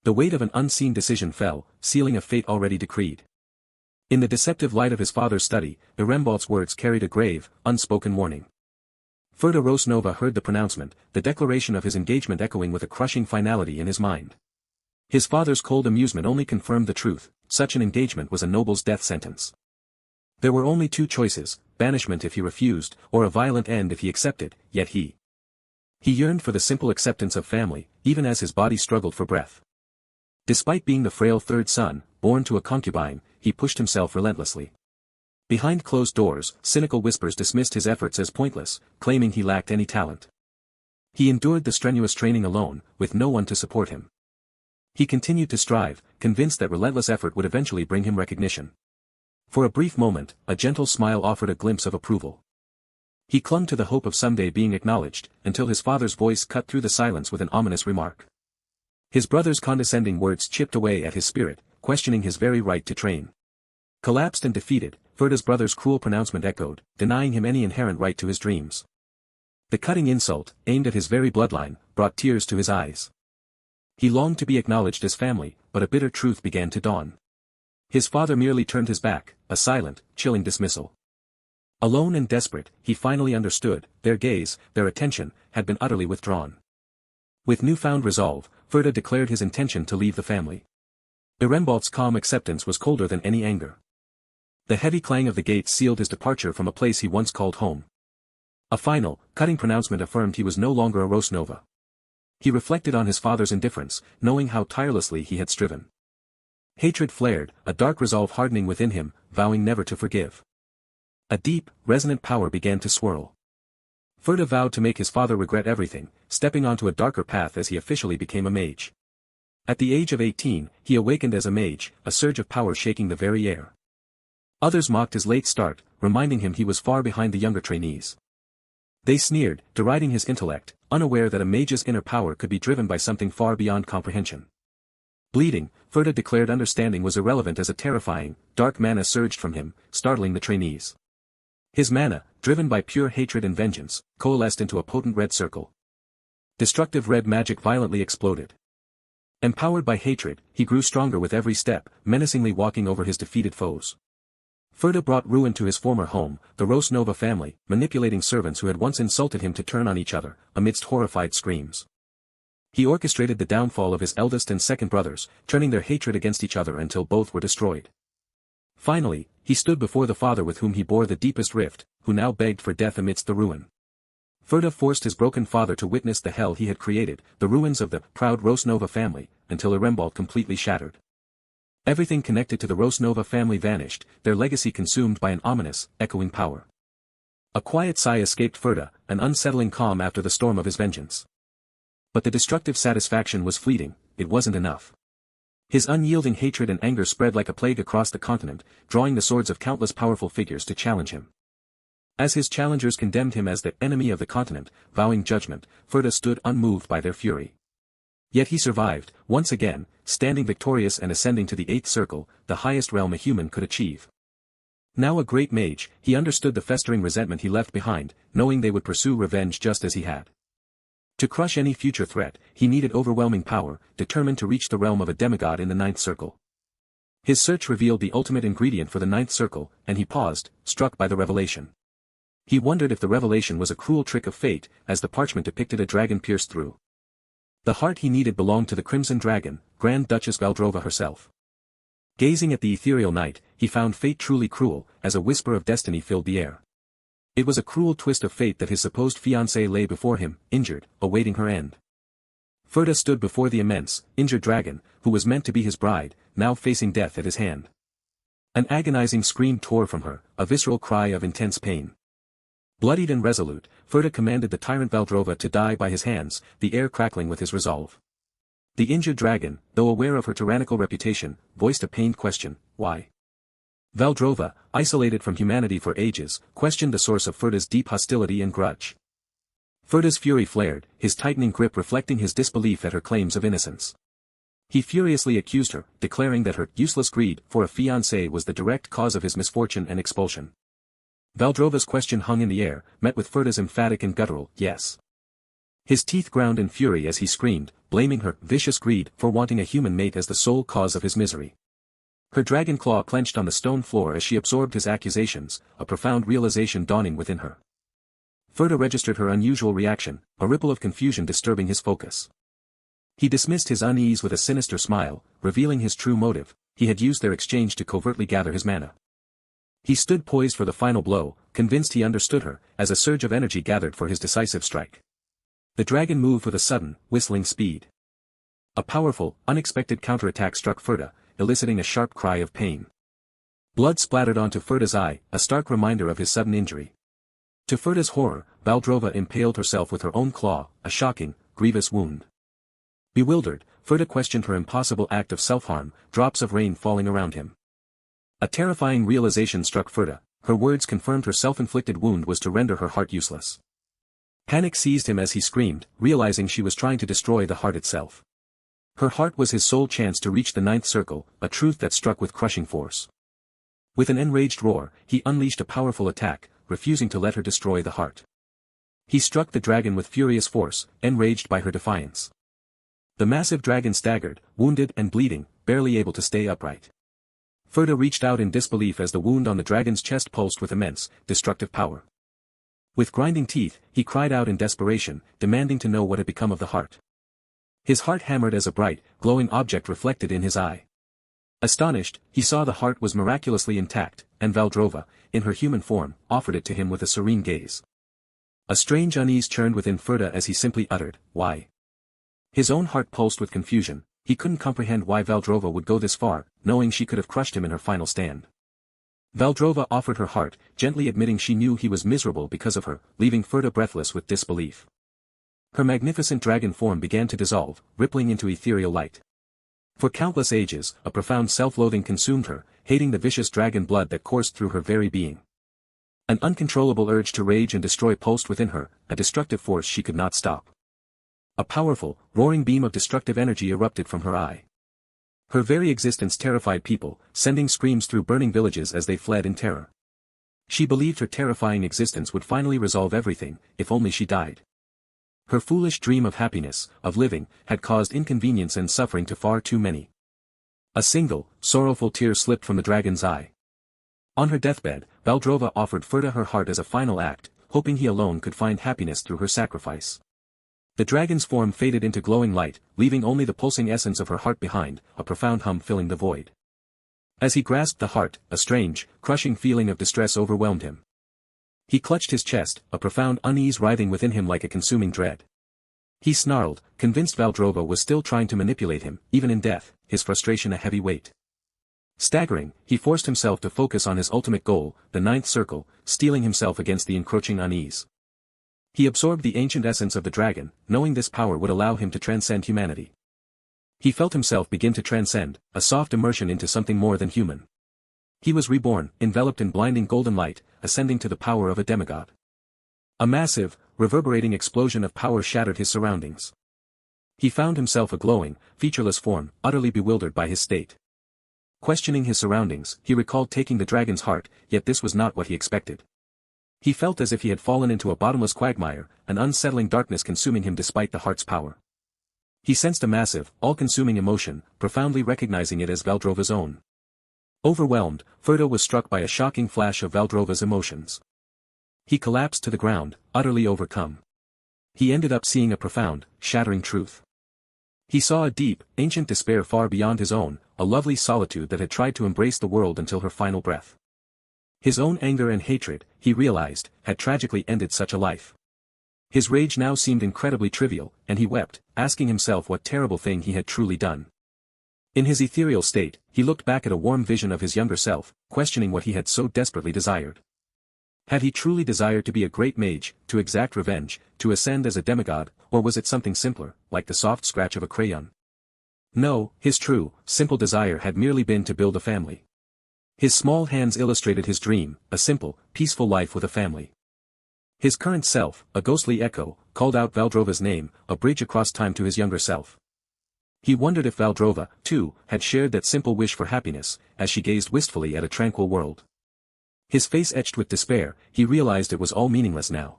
The weight of an unseen decision fell, sealing a fate already decreed. In the deceptive light of his father's study, Irembolt's words carried a grave, unspoken warning. Ferda Rosnova heard the pronouncement, the declaration of his engagement echoing with a crushing finality in his mind. His father's cold amusement only confirmed the truth, such an engagement was a noble's death sentence. There were only two choices, banishment if he refused, or a violent end if he accepted, yet he yearned for the simple acceptance of family, even as his body struggled for breath. Despite being the frail third son, born to a concubine, he pushed himself relentlessly. Behind closed doors, cynical whispers dismissed his efforts as pointless, claiming he lacked any talent. He endured the strenuous training alone, with no one to support him. He continued to strive, convinced that relentless effort would eventually bring him recognition. For a brief moment, a gentle smile offered a glimpse of approval. He clung to the hope of someday being acknowledged, until his father's voice cut through the silence with an ominous remark. His brother's condescending words chipped away at his spirit, questioning his very right to train. Collapsed and defeated, Ferda's brother's cruel pronouncement echoed, denying him any inherent right to his dreams. The cutting insult, aimed at his very bloodline, brought tears to his eyes. He longed to be acknowledged as family, but a bitter truth began to dawn. His father merely turned his back, a silent, chilling dismissal. Alone and desperate, he finally understood, their gaze, their attention, had been utterly withdrawn. With newfound resolve, Ferda declared his intention to leave the family. Irembolt's calm acceptance was colder than any anger. The heavy clang of the gates sealed his departure from a place he once called home. A final, cutting pronouncement affirmed he was no longer a Rosnova. He reflected on his father's indifference, knowing how tirelessly he had striven. Hatred flared, a dark resolve hardening within him, vowing never to forgive. A deep, resonant power began to swirl. Ferda vowed to make his father regret everything, stepping onto a darker path as he officially became a mage. At the age of 18, he awakened as a mage, a surge of power shaking the very air. Others mocked his late start, reminding him he was far behind the younger trainees. They sneered, deriding his intellect, unaware that a mage's inner power could be driven by something far beyond comprehension. Bleeding, Ferda declared understanding was irrelevant as a terrifying, dark mana surged from him, startling the trainees. His mana, driven by pure hatred and vengeance, coalesced into a potent red circle. Destructive red magic violently exploded. Empowered by hatred, he grew stronger with every step, menacingly walking over his defeated foes. Ferda brought ruin to his former home, the Rosnova family, manipulating servants who had once insulted him to turn on each other, amidst horrified screams. He orchestrated the downfall of his eldest and second brothers, turning their hatred against each other until both were destroyed. Finally, he stood before the father with whom he bore the deepest rift, who now begged for death amidst the ruin. Ferda forced his broken father to witness the hell he had created, the ruins of the proud Rosnova family, until Irembolt completely shattered. Everything connected to the Rosnova family vanished, their legacy consumed by an ominous, echoing power. A quiet sigh escaped Ferda, an unsettling calm after the storm of his vengeance. But the destructive satisfaction was fleeting, it wasn't enough. His unyielding hatred and anger spread like a plague across the continent, drawing the swords of countless powerful figures to challenge him. As his challengers condemned him as the enemy of the continent, vowing judgment, Ferda stood unmoved by their fury. Yet he survived, once again, standing victorious and ascending to the 8th circle, the highest realm a human could achieve. Now a great mage, he understood the festering resentment he left behind, knowing they would pursue revenge just as he had. To crush any future threat, he needed overwhelming power, determined to reach the realm of a demigod in the 9th circle. His search revealed the ultimate ingredient for the 9th circle, and he paused, struck by the revelation. He wondered if the revelation was a cruel trick of fate, as the parchment depicted a dragon pierced through. The heart he needed belonged to the Crimson Dragon, Grand Duchess Valdrova herself. Gazing at the ethereal night, he found fate truly cruel, as a whisper of destiny filled the air. It was a cruel twist of fate that his supposed fiancé lay before him, injured, awaiting her end. Ferda stood before the immense, injured dragon, who was meant to be his bride, now facing death at his hand. An agonizing scream tore from her, a visceral cry of intense pain. Bloodied and resolute, Ferda commanded the tyrant Valdrova to die by his hands, the air crackling with his resolve. The injured dragon, though aware of her tyrannical reputation, voiced a pained question, why? Valdrova, isolated from humanity for ages, questioned the source of Ferda's deep hostility and grudge. Ferda's fury flared, his tightening grip reflecting his disbelief at her claims of innocence. He furiously accused her, declaring that her useless greed for a fiancé was the direct cause of his misfortune and expulsion. Valdrova's question hung in the air, met with Ferda's emphatic and guttural, yes. His teeth ground in fury as he screamed, blaming her vicious greed for wanting a human mate as the sole cause of his misery. Her dragon claw clenched on the stone floor as she absorbed his accusations, a profound realization dawning within her. Ferda registered her unusual reaction, a ripple of confusion disturbing his focus. He dismissed his unease with a sinister smile, revealing his true motive: he had used their exchange to covertly gather his mana. He stood poised for the final blow, convinced he understood her, as a surge of energy gathered for his decisive strike. The dragon moved with a sudden, whistling speed. A powerful, unexpected counterattack struck Ferda, eliciting a sharp cry of pain. Blood splattered onto Ferda's eye, a stark reminder of his sudden injury. To Ferda's horror, Valdrova impaled herself with her own claw, a shocking, grievous wound. Bewildered, Ferda questioned her impossible act of self-harm, drops of rain falling around him. A terrifying realization struck Ferda: her words confirmed her self-inflicted wound was to render her heart useless. Panic seized him as he screamed, realizing she was trying to destroy the heart itself. Her heart was his sole chance to reach the ninth circle, a truth that struck with crushing force. With an enraged roar, he unleashed a powerful attack, refusing to let her destroy the heart. He struck the dragon with furious force, enraged by her defiance. The massive dragon staggered, wounded and bleeding, barely able to stay upright. Ferda reached out in disbelief as the wound on the dragon's chest pulsed with immense, destructive power. With grinding teeth, he cried out in desperation, demanding to know what had become of the heart. His heart hammered as a bright, glowing object reflected in his eye. Astonished, he saw the heart was miraculously intact, and Valdrova, in her human form, offered it to him with a serene gaze. A strange unease churned within Ferda as he simply uttered, "Why?" His own heart pulsed with confusion. He couldn't comprehend why Valdrova would go this far, knowing she could have crushed him in her final stand. Valdrova offered her heart, gently admitting she knew he was miserable because of her, leaving Ferda breathless with disbelief. Her magnificent dragon form began to dissolve, rippling into ethereal light. For countless ages, a profound self-loathing consumed her, hating the vicious dragon blood that coursed through her very being. An uncontrollable urge to rage and destroy pulsed within her, a destructive force she could not stop. A powerful, roaring beam of destructive energy erupted from her eye. Her very existence terrified people, sending screams through burning villages as they fled in terror. She believed her terrifying existence would finally resolve everything, if only she died. Her foolish dream of happiness, of living, had caused inconvenience and suffering to far too many. A single, sorrowful tear slipped from the dragon's eye. On her deathbed, Valdrova offered Ferda her heart as a final act, hoping he alone could find happiness through her sacrifice. The dragon's form faded into glowing light, leaving only the pulsing essence of her heart behind, a profound hum filling the void. As he grasped the heart, a strange, crushing feeling of distress overwhelmed him. He clutched his chest, a profound unease writhing within him like a consuming dread. He snarled, convinced Valdrova was still trying to manipulate him, even in death, his frustration a heavy weight. Staggering, he forced himself to focus on his ultimate goal, the ninth circle, steeling himself against the encroaching unease. He absorbed the ancient essence of the dragon, knowing this power would allow him to transcend humanity. He felt himself begin to transcend, a soft immersion into something more than human. He was reborn, enveloped in blinding golden light, ascending to the power of a demigod. A massive, reverberating explosion of power shattered his surroundings. He found himself a glowing, featureless form, utterly bewildered by his state. Questioning his surroundings, he recalled taking the dragon's heart, yet this was not what he expected. He felt as if he had fallen into a bottomless quagmire, an unsettling darkness consuming him despite the heart's power. He sensed a massive, all-consuming emotion, profoundly recognizing it as Valdrova's own. Overwhelmed, Ferda was struck by a shocking flash of Valdrova's emotions. He collapsed to the ground, utterly overcome. He ended up seeing a profound, shattering truth. He saw a deep, ancient despair far beyond his own, a lovely solitude that had tried to embrace the world until her final breath. His own anger and hatred, he realized, had tragically ended such a life. His rage now seemed incredibly trivial, and he wept, asking himself what terrible thing he had truly done. In his ethereal state, he looked back at a warm vision of his younger self, questioning what he had so desperately desired. Had he truly desired to be a great mage, to exact revenge, to ascend as a demigod, or was it something simpler, like the soft scratch of a crayon? No, his true, simple desire had merely been to build a family. His small hands illustrated his dream, a simple, peaceful life with a family. His current self, a ghostly echo, called out Valdrova's name, a bridge across time to his younger self. He wondered if Valdrova, too, had shared that simple wish for happiness, as she gazed wistfully at a tranquil world. His face etched with despair, he realized it was all meaningless now.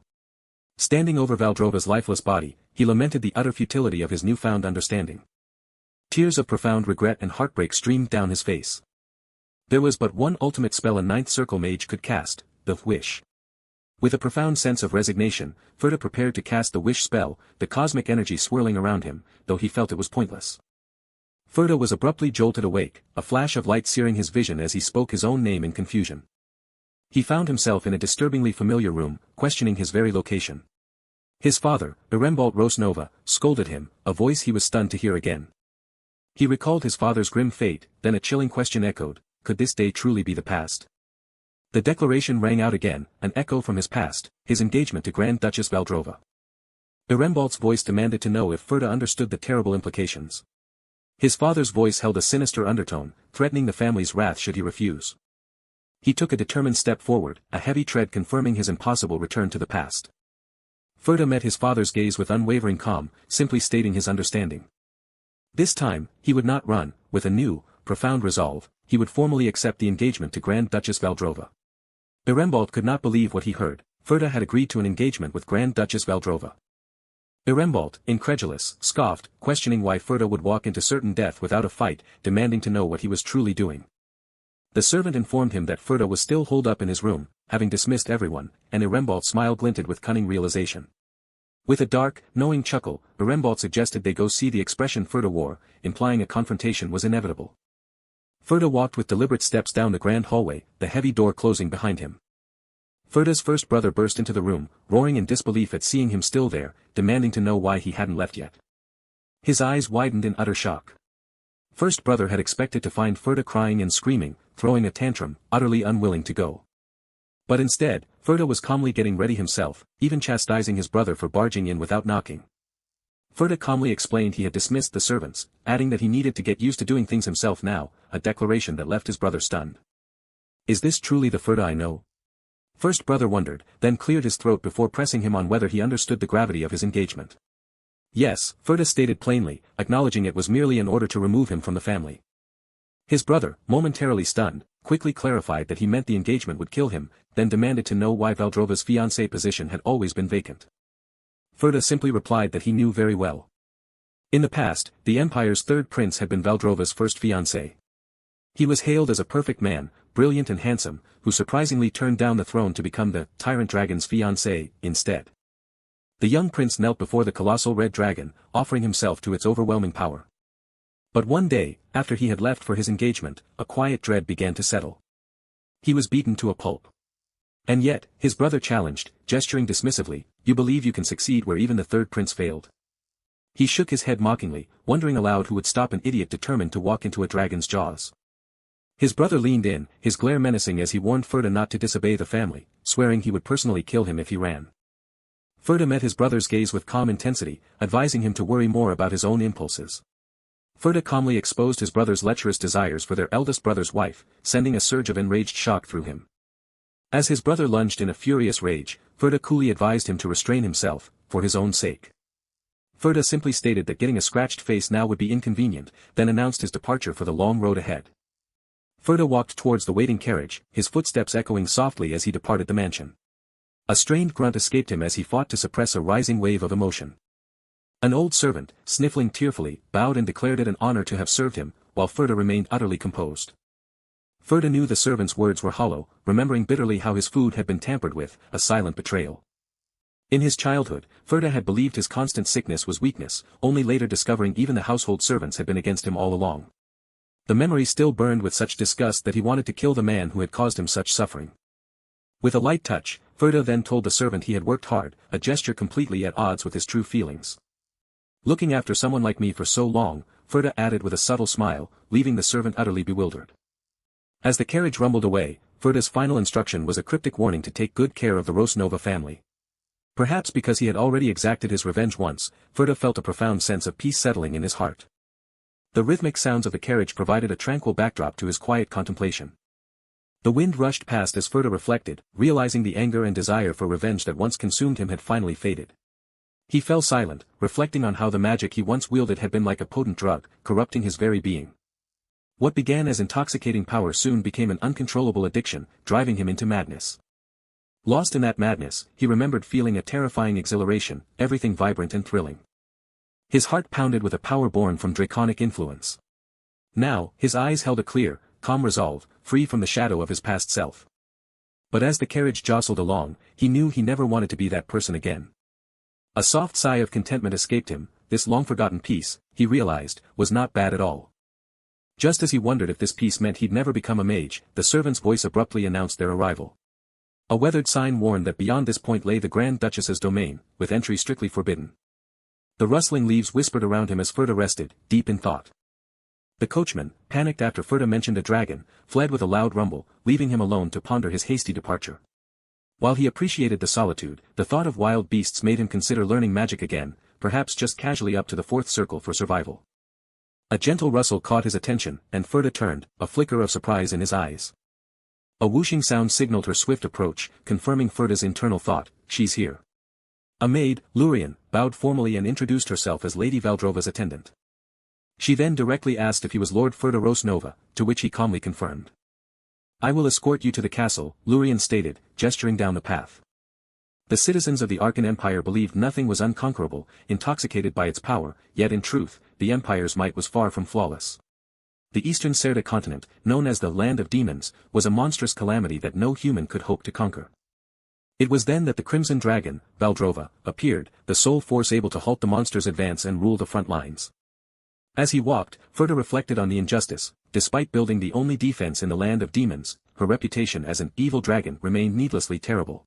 Standing over Valdrova's lifeless body, he lamented the utter futility of his newfound understanding. Tears of profound regret and heartbreak streamed down his face. There was but one ultimate spell a ninth circle mage could cast, the wish. With a profound sense of resignation, Furta prepared to cast the wish spell, the cosmic energy swirling around him, though he felt it was pointless. Furta was abruptly jolted awake, a flash of light searing his vision as he spoke his own name in confusion. He found himself in a disturbingly familiar room, questioning his very location. His father, Irembolt Rosnova, scolded him, a voice he was stunned to hear again. He recalled his father's grim fate, then a chilling question echoed, could this day truly be the past? The declaration rang out again, an echo from his past, his engagement to Grand Duchess Valdrova. Irembolt's voice demanded to know if Furta understood the terrible implications. His father's voice held a sinister undertone, threatening the family's wrath should he refuse. He took a determined step forward, a heavy tread confirming his impossible return to the past. Furta met his father's gaze with unwavering calm, simply stating his understanding. This time, he would not run, with a new, profound resolve, he would formally accept the engagement to Grand Duchess Valdrova. Irembolt could not believe what he heard, Furta had agreed to an engagement with Grand Duchess Valdrova. Irembolt, incredulous, scoffed, questioning why Furta would walk into certain death without a fight, demanding to know what he was truly doing. The servant informed him that Furta was still holed up in his room, having dismissed everyone, and Irembolt's smile glinted with cunning realization. With a dark, knowing chuckle, Irembolt suggested they go see the expression Furta wore, implying a confrontation was inevitable. Furta walked with deliberate steps down the grand hallway, the heavy door closing behind him. Furta's first brother burst into the room, roaring in disbelief at seeing him still there, demanding to know why he hadn't left yet. His eyes widened in utter shock. First brother had expected to find Furta crying and screaming, throwing a tantrum, utterly unwilling to go. But instead, Furta was calmly getting ready himself, even chastising his brother for barging in without knocking. Furta calmly explained he had dismissed the servants, adding that he needed to get used to doing things himself now, a declaration that left his brother stunned. Is this truly the Furta I know? First brother wondered, then cleared his throat before pressing him on whether he understood the gravity of his engagement. Yes, Furta stated plainly, acknowledging it was merely in order to remove him from the family. His brother, momentarily stunned, quickly clarified that he meant the engagement would kill him, then demanded to know why Valdrova's fiancé position had always been vacant. Furta simply replied that he knew very well. In the past, the Empire's third prince had been Valdrova's first fiancé. He was hailed as a perfect man, brilliant and handsome, who surprisingly turned down the throne to become the tyrant dragon's fiancé, instead. The young prince knelt before the colossal red dragon, offering himself to its overwhelming power. But one day, after he had left for his engagement, a quiet dread began to settle. He was beaten to a pulp. And yet, his brother challenged, gesturing dismissively, you believe you can succeed where even the third prince failed. He shook his head mockingly, wondering aloud who would stop an idiot determined to walk into a dragon's jaws. His brother leaned in, his glare menacing as he warned Furta not to disobey the family, swearing he would personally kill him if he ran. Furta met his brother's gaze with calm intensity, advising him to worry more about his own impulses. Furta calmly exposed his brother's lecherous desires for their eldest brother's wife, sending a surge of enraged shock through him. As his brother lunged in a furious rage, Furta coolly advised him to restrain himself, for his own sake. Furta simply stated that getting a scratched face now would be inconvenient, then announced his departure for the long road ahead. Furta walked towards the waiting carriage, his footsteps echoing softly as he departed the mansion. A strained grunt escaped him as he fought to suppress a rising wave of emotion. An old servant, sniffling tearfully, bowed and declared it an honor to have served him, while Furta remained utterly composed. Furta knew the servant's words were hollow, remembering bitterly how his food had been tampered with, a silent betrayal. In his childhood, Furta had believed his constant sickness was weakness, only later discovering even the household servants had been against him all along. The memory still burned with such disgust that he wanted to kill the man who had caused him such suffering. With a light touch, Furta then told the servant he had worked hard, a gesture completely at odds with his true feelings. Looking after someone like me for so long, Furta added with a subtle smile, leaving the servant utterly bewildered. As the carriage rumbled away, Furta's final instruction was a cryptic warning to take good care of the Rosnova family. Perhaps because he had already exacted his revenge once, Furta felt a profound sense of peace settling in his heart. The rhythmic sounds of the carriage provided a tranquil backdrop to his quiet contemplation. The wind rushed past as Furta reflected, realizing the anger and desire for revenge that once consumed him had finally faded. He fell silent, reflecting on how the magic he once wielded had been like a potent drug, corrupting his very being. What began as intoxicating power soon became an uncontrollable addiction, driving him into madness. Lost in that madness, he remembered feeling a terrifying exhilaration, everything vibrant and thrilling. His heart pounded with a power born from draconic influence. Now, his eyes held a clear, calm resolve, free from the shadow of his past self. But as the carriage jostled along, he knew he never wanted to be that person again. A soft sigh of contentment escaped him. This long-forgotten peace, he realized, was not bad at all. Just as he wondered if this peace meant he'd never become a mage, the servant's voice abruptly announced their arrival. A weathered sign warned that beyond this point lay the Grand Duchess's domain, with entry strictly forbidden. The rustling leaves whispered around him as Ferda rested, deep in thought. The coachman, panicked after Ferda mentioned a dragon, fled with a loud rumble, leaving him alone to ponder his hasty departure. While he appreciated the solitude, the thought of wild beasts made him consider learning magic again, perhaps just casually up to the fourth circle for survival. A gentle rustle caught his attention, and Ferda turned, a flicker of surprise in his eyes. A whooshing sound signaled her swift approach, confirming Ferda's internal thought, she's here. A maid, Lurian, bowed formally and introduced herself as Lady Valdrova's attendant. She then directly asked if he was Lord Ferda Rosnova, to which he calmly confirmed. I will escort you to the castle, Lurian stated, gesturing down the path. The citizens of the Arkan Empire believed nothing was unconquerable, intoxicated by its power, yet in truth, the Empire's might was far from flawless. The eastern Serda continent, known as the Land of Demons, was a monstrous calamity that no human could hope to conquer. It was then that the Crimson Dragon, Valdrova, appeared, the sole force able to halt the monster's advance and rule the front lines. As he walked, Ferda reflected on the injustice. Despite building the only defense in the Land of Demons, her reputation as an evil dragon remained needlessly terrible.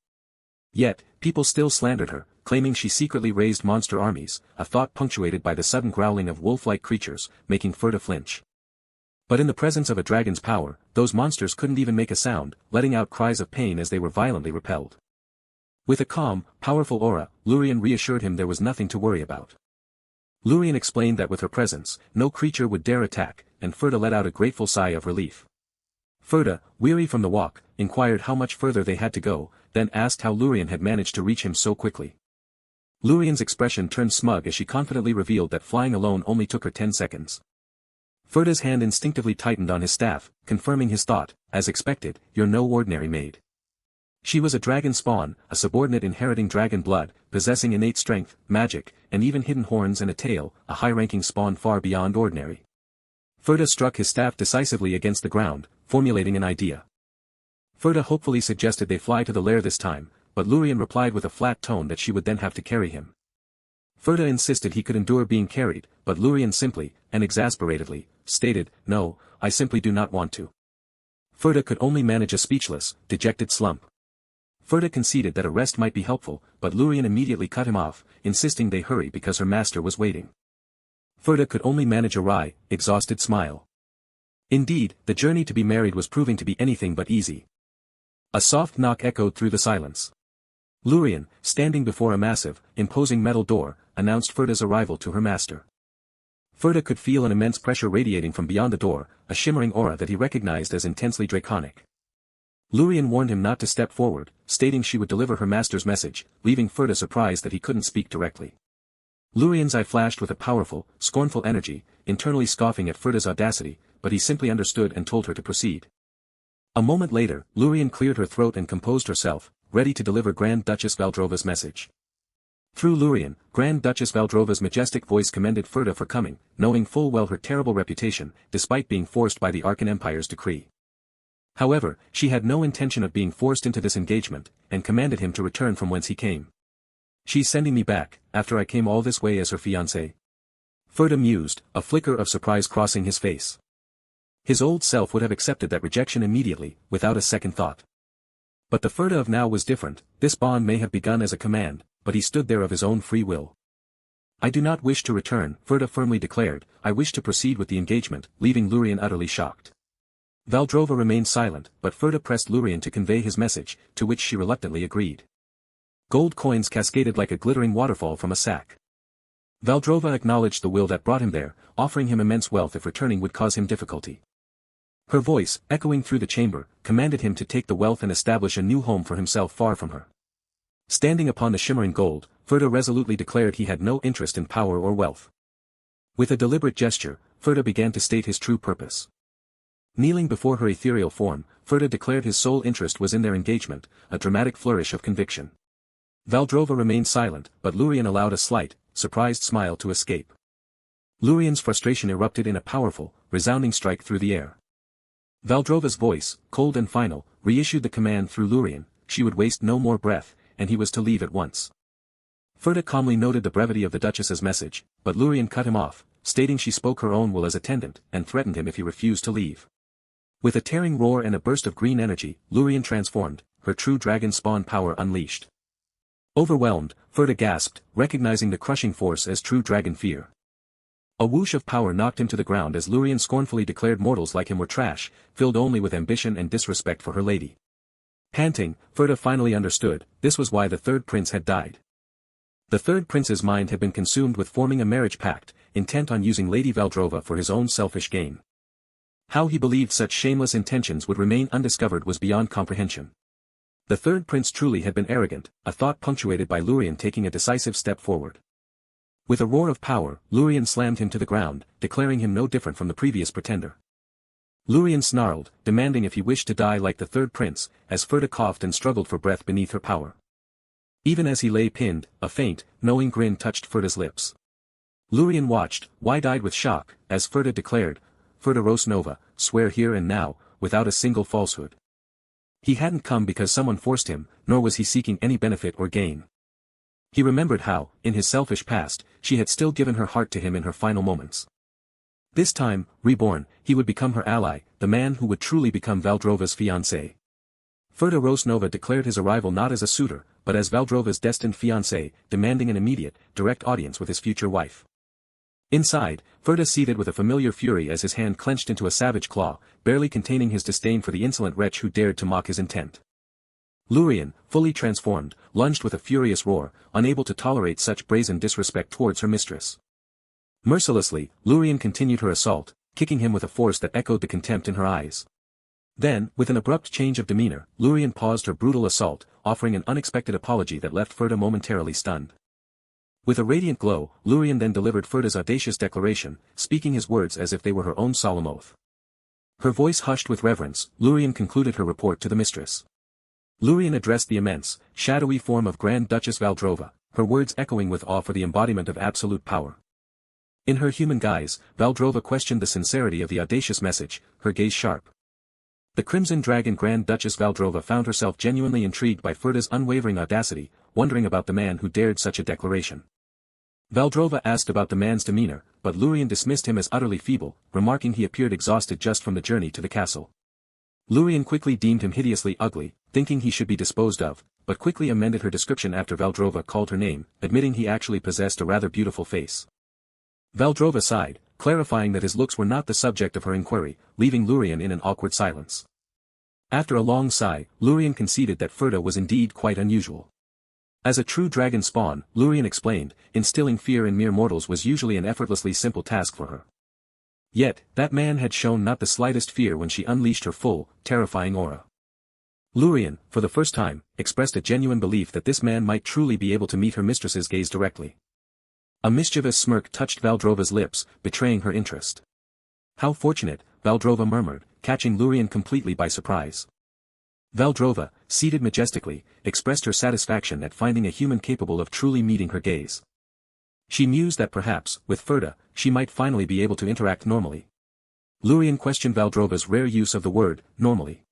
Yet, people still slandered her, claiming she secretly raised monster armies, a thought punctuated by the sudden growling of wolf-like creatures, making Ferda flinch. But in the presence of a dragon's power, those monsters couldn't even make a sound, letting out cries of pain as they were violently repelled. With a calm, powerful aura, Lurian reassured him there was nothing to worry about. Lurian explained that with her presence, no creature would dare attack, and Ferda let out a grateful sigh of relief. Ferda, weary from the walk, inquired how much further they had to go, then asked how Lurian had managed to reach him so quickly. Lurian's expression turned smug as she confidently revealed that flying alone only took her 10 seconds. Ferda's hand instinctively tightened on his staff, confirming his thought, as expected, you're no ordinary maid. She was a dragon spawn, a subordinate inheriting dragon blood, possessing innate strength, magic, and even hidden horns and a tail, a high-ranking spawn far beyond ordinary. Ferda struck his staff decisively against the ground, formulating an idea. Ferda hopefully suggested they fly to the lair this time, but Lurian replied with a flat tone that she would then have to carry him. Ferda insisted he could endure being carried, but Lurian simply, and exasperatedly, stated, no, I simply do not want to. Ferda could only manage a speechless, dejected slump. Ferda conceded that a rest might be helpful, but Lurian immediately cut him off, insisting they hurry because her master was waiting. Ferda could only manage a wry, exhausted smile. Indeed, the journey to be married was proving to be anything but easy. A soft knock echoed through the silence. Lurian, standing before a massive, imposing metal door, announced Ferda's arrival to her master. Ferda could feel an immense pressure radiating from beyond the door, a shimmering aura that he recognized as intensely draconic. Lurian warned him not to step forward, stating she would deliver her master's message, leaving Ferda surprised that he couldn't speak directly. Lurian's eye flashed with a powerful, scornful energy, internally scoffing at Ferda's audacity, but he simply understood and told her to proceed. A moment later, Lurian cleared her throat and composed herself, ready to deliver Grand Duchess Valdrova's message. Through Lurian, Grand Duchess Valdrova's majestic voice commended Ferda for coming, knowing full well her terrible reputation, despite being forced by the Arkan Empire's decree. However, she had no intention of being forced into this engagement, and commanded him to return from whence he came. She's sending me back, after I came all this way as her fiancé. Ferda mused, a flicker of surprise crossing his face. His old self would have accepted that rejection immediately, without a second thought. But the Ferda of now was different. This bond may have begun as a command, but he stood there of his own free will. I do not wish to return, Ferda firmly declared, I wish to proceed with the engagement, leaving Lurian utterly shocked. Valdrova remained silent, but Ferda pressed Lurian to convey his message, to which she reluctantly agreed. Gold coins cascaded like a glittering waterfall from a sack. Valdrova acknowledged the will that brought him there, offering him immense wealth if returning would cause him difficulty. Her voice, echoing through the chamber, commanded him to take the wealth and establish a new home for himself far from her. Standing upon the shimmering gold, Ferda resolutely declared he had no interest in power or wealth. With a deliberate gesture, Ferda began to state his true purpose. Kneeling before her ethereal form, Ferda declared his sole interest was in their engagement, a dramatic flourish of conviction. Valdrova remained silent, but Lurien allowed a slight, surprised smile to escape. Lurien's frustration erupted in a powerful, resounding strike through the air. Valdrova's voice, cold and final, reissued the command through Lurien. She would waste no more breath, and he was to leave at once. Ferda calmly noted the brevity of the Duchess's message, but Lurien cut him off, stating she spoke her own will as attendant, and threatened him if he refused to leave. With a tearing roar and a burst of green energy, Lurien transformed, her true dragon spawn power unleashed. Overwhelmed, Ferda gasped, recognizing the crushing force as true dragon fear. A whoosh of power knocked him to the ground as Lurien scornfully declared mortals like him were trash, filled only with ambition and disrespect for her lady. Panting, Ferda finally understood, this was why the third prince had died. The third prince's mind had been consumed with forming a marriage pact, intent on using Lady Valdrova for his own selfish gain. How he believed such shameless intentions would remain undiscovered was beyond comprehension. The third prince truly had been arrogant, a thought punctuated by Lurien taking a decisive step forward. With a roar of power, Lurien slammed him to the ground, declaring him no different from the previous pretender. Lurien snarled, demanding if he wished to die like the third prince, as Ferda coughed and struggled for breath beneath her power. Even as he lay pinned, a faint, knowing grin touched Ferda's lips. Lurien watched, wide-eyed with shock, as Ferda declared, Ferda Rosnova, swear here and now, without a single falsehood. He hadn't come because someone forced him, nor was he seeking any benefit or gain. He remembered how, in his selfish past, she had still given her heart to him in her final moments. This time, reborn, he would become her ally, the man who would truly become Valdrova's fiancé. Ferda Rosnova declared his arrival not as a suitor, but as Valdrova's destined fiancé, demanding an immediate, direct audience with his future wife. Inside, Ferda seethed with a familiar fury as his hand clenched into a savage claw, barely containing his disdain for the insolent wretch who dared to mock his intent. Lurien, fully transformed, lunged with a furious roar, unable to tolerate such brazen disrespect towards her mistress. Mercilessly, Lurien continued her assault, kicking him with a force that echoed the contempt in her eyes. Then, with an abrupt change of demeanor, Lurien paused her brutal assault, offering an unexpected apology that left Ferda momentarily stunned. With a radiant glow, Lurien then delivered Ferda's audacious declaration, speaking his words as if they were her own solemn oath. Her voice hushed with reverence, Lurien concluded her report to the mistress. Lurien addressed the immense, shadowy form of Grand Duchess Valdrova, her words echoing with awe for the embodiment of absolute power. In her human guise, Valdrova questioned the sincerity of the audacious message, her gaze sharp. The Crimson Dragon Grand Duchess Valdrova found herself genuinely intrigued by Ferda's unwavering audacity, wondering about the man who dared such a declaration. Valdrova asked about the man's demeanor, but Lurien dismissed him as utterly feeble, remarking he appeared exhausted just from the journey to the castle. Lurien quickly deemed him hideously ugly, thinking he should be disposed of, but quickly amended her description after Valdrova called her name, admitting he actually possessed a rather beautiful face. Valdrova sighed, clarifying that his looks were not the subject of her inquiry, leaving Lurien in an awkward silence. After a long sigh, Lurien conceded that Ferda was indeed quite unusual. As a true dragon spawn, Lurien explained, instilling fear in mere mortals was usually an effortlessly simple task for her. Yet, that man had shown not the slightest fear when she unleashed her full, terrifying aura. Lurien, for the first time, expressed a genuine belief that this man might truly be able to meet her mistress's gaze directly. A mischievous smirk touched Valdrova's lips, betraying her interest. How fortunate, Valdrova murmured, catching Lurien completely by surprise. Valdrova, seated majestically, expressed her satisfaction at finding a human capable of truly meeting her gaze. She mused that perhaps, with Ferda, she might finally be able to interact normally. Lurien questioned Valdrova's rare use of the word, normally.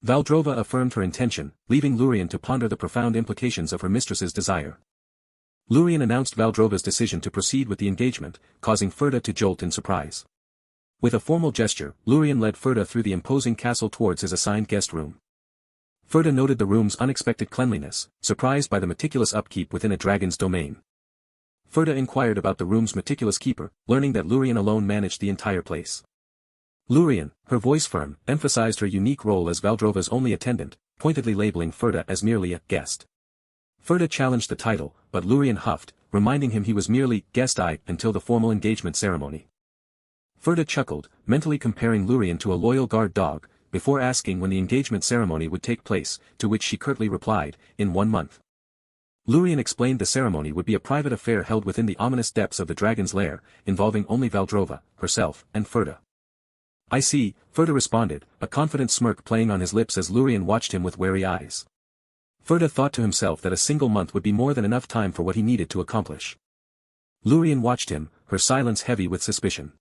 Valdrova affirmed her intention, leaving Lurien to ponder the profound implications of her mistress's desire. Lurien announced Valdrova's decision to proceed with the engagement, causing Ferda to jolt in surprise. With a formal gesture, Lurien led Ferda through the imposing castle towards his assigned guest room. Ferda noted the room's unexpected cleanliness, surprised by the meticulous upkeep within a dragon's domain. Ferda inquired about the room's meticulous keeper, learning that Lurien alone managed the entire place. Lurien, her voice firm, emphasized her unique role as Valdrova's only attendant, pointedly labeling Ferda as merely a guest. Ferda challenged the title, but Lurien huffed, reminding him he was merely guest-eye until the formal engagement ceremony. Ferda chuckled, mentally comparing Lurien to a loyal guard dog, before asking when the engagement ceremony would take place, to which she curtly replied, in 1 month. Lurien explained the ceremony would be a private affair held within the ominous depths of the dragon's lair, involving only Valdrova, herself, and Ferda. I see, Ferda responded, a confident smirk playing on his lips as Lurien watched him with wary eyes. Ferda thought to himself that a single month would be more than enough time for what he needed to accomplish. Lurien watched him, her silence heavy with suspicion.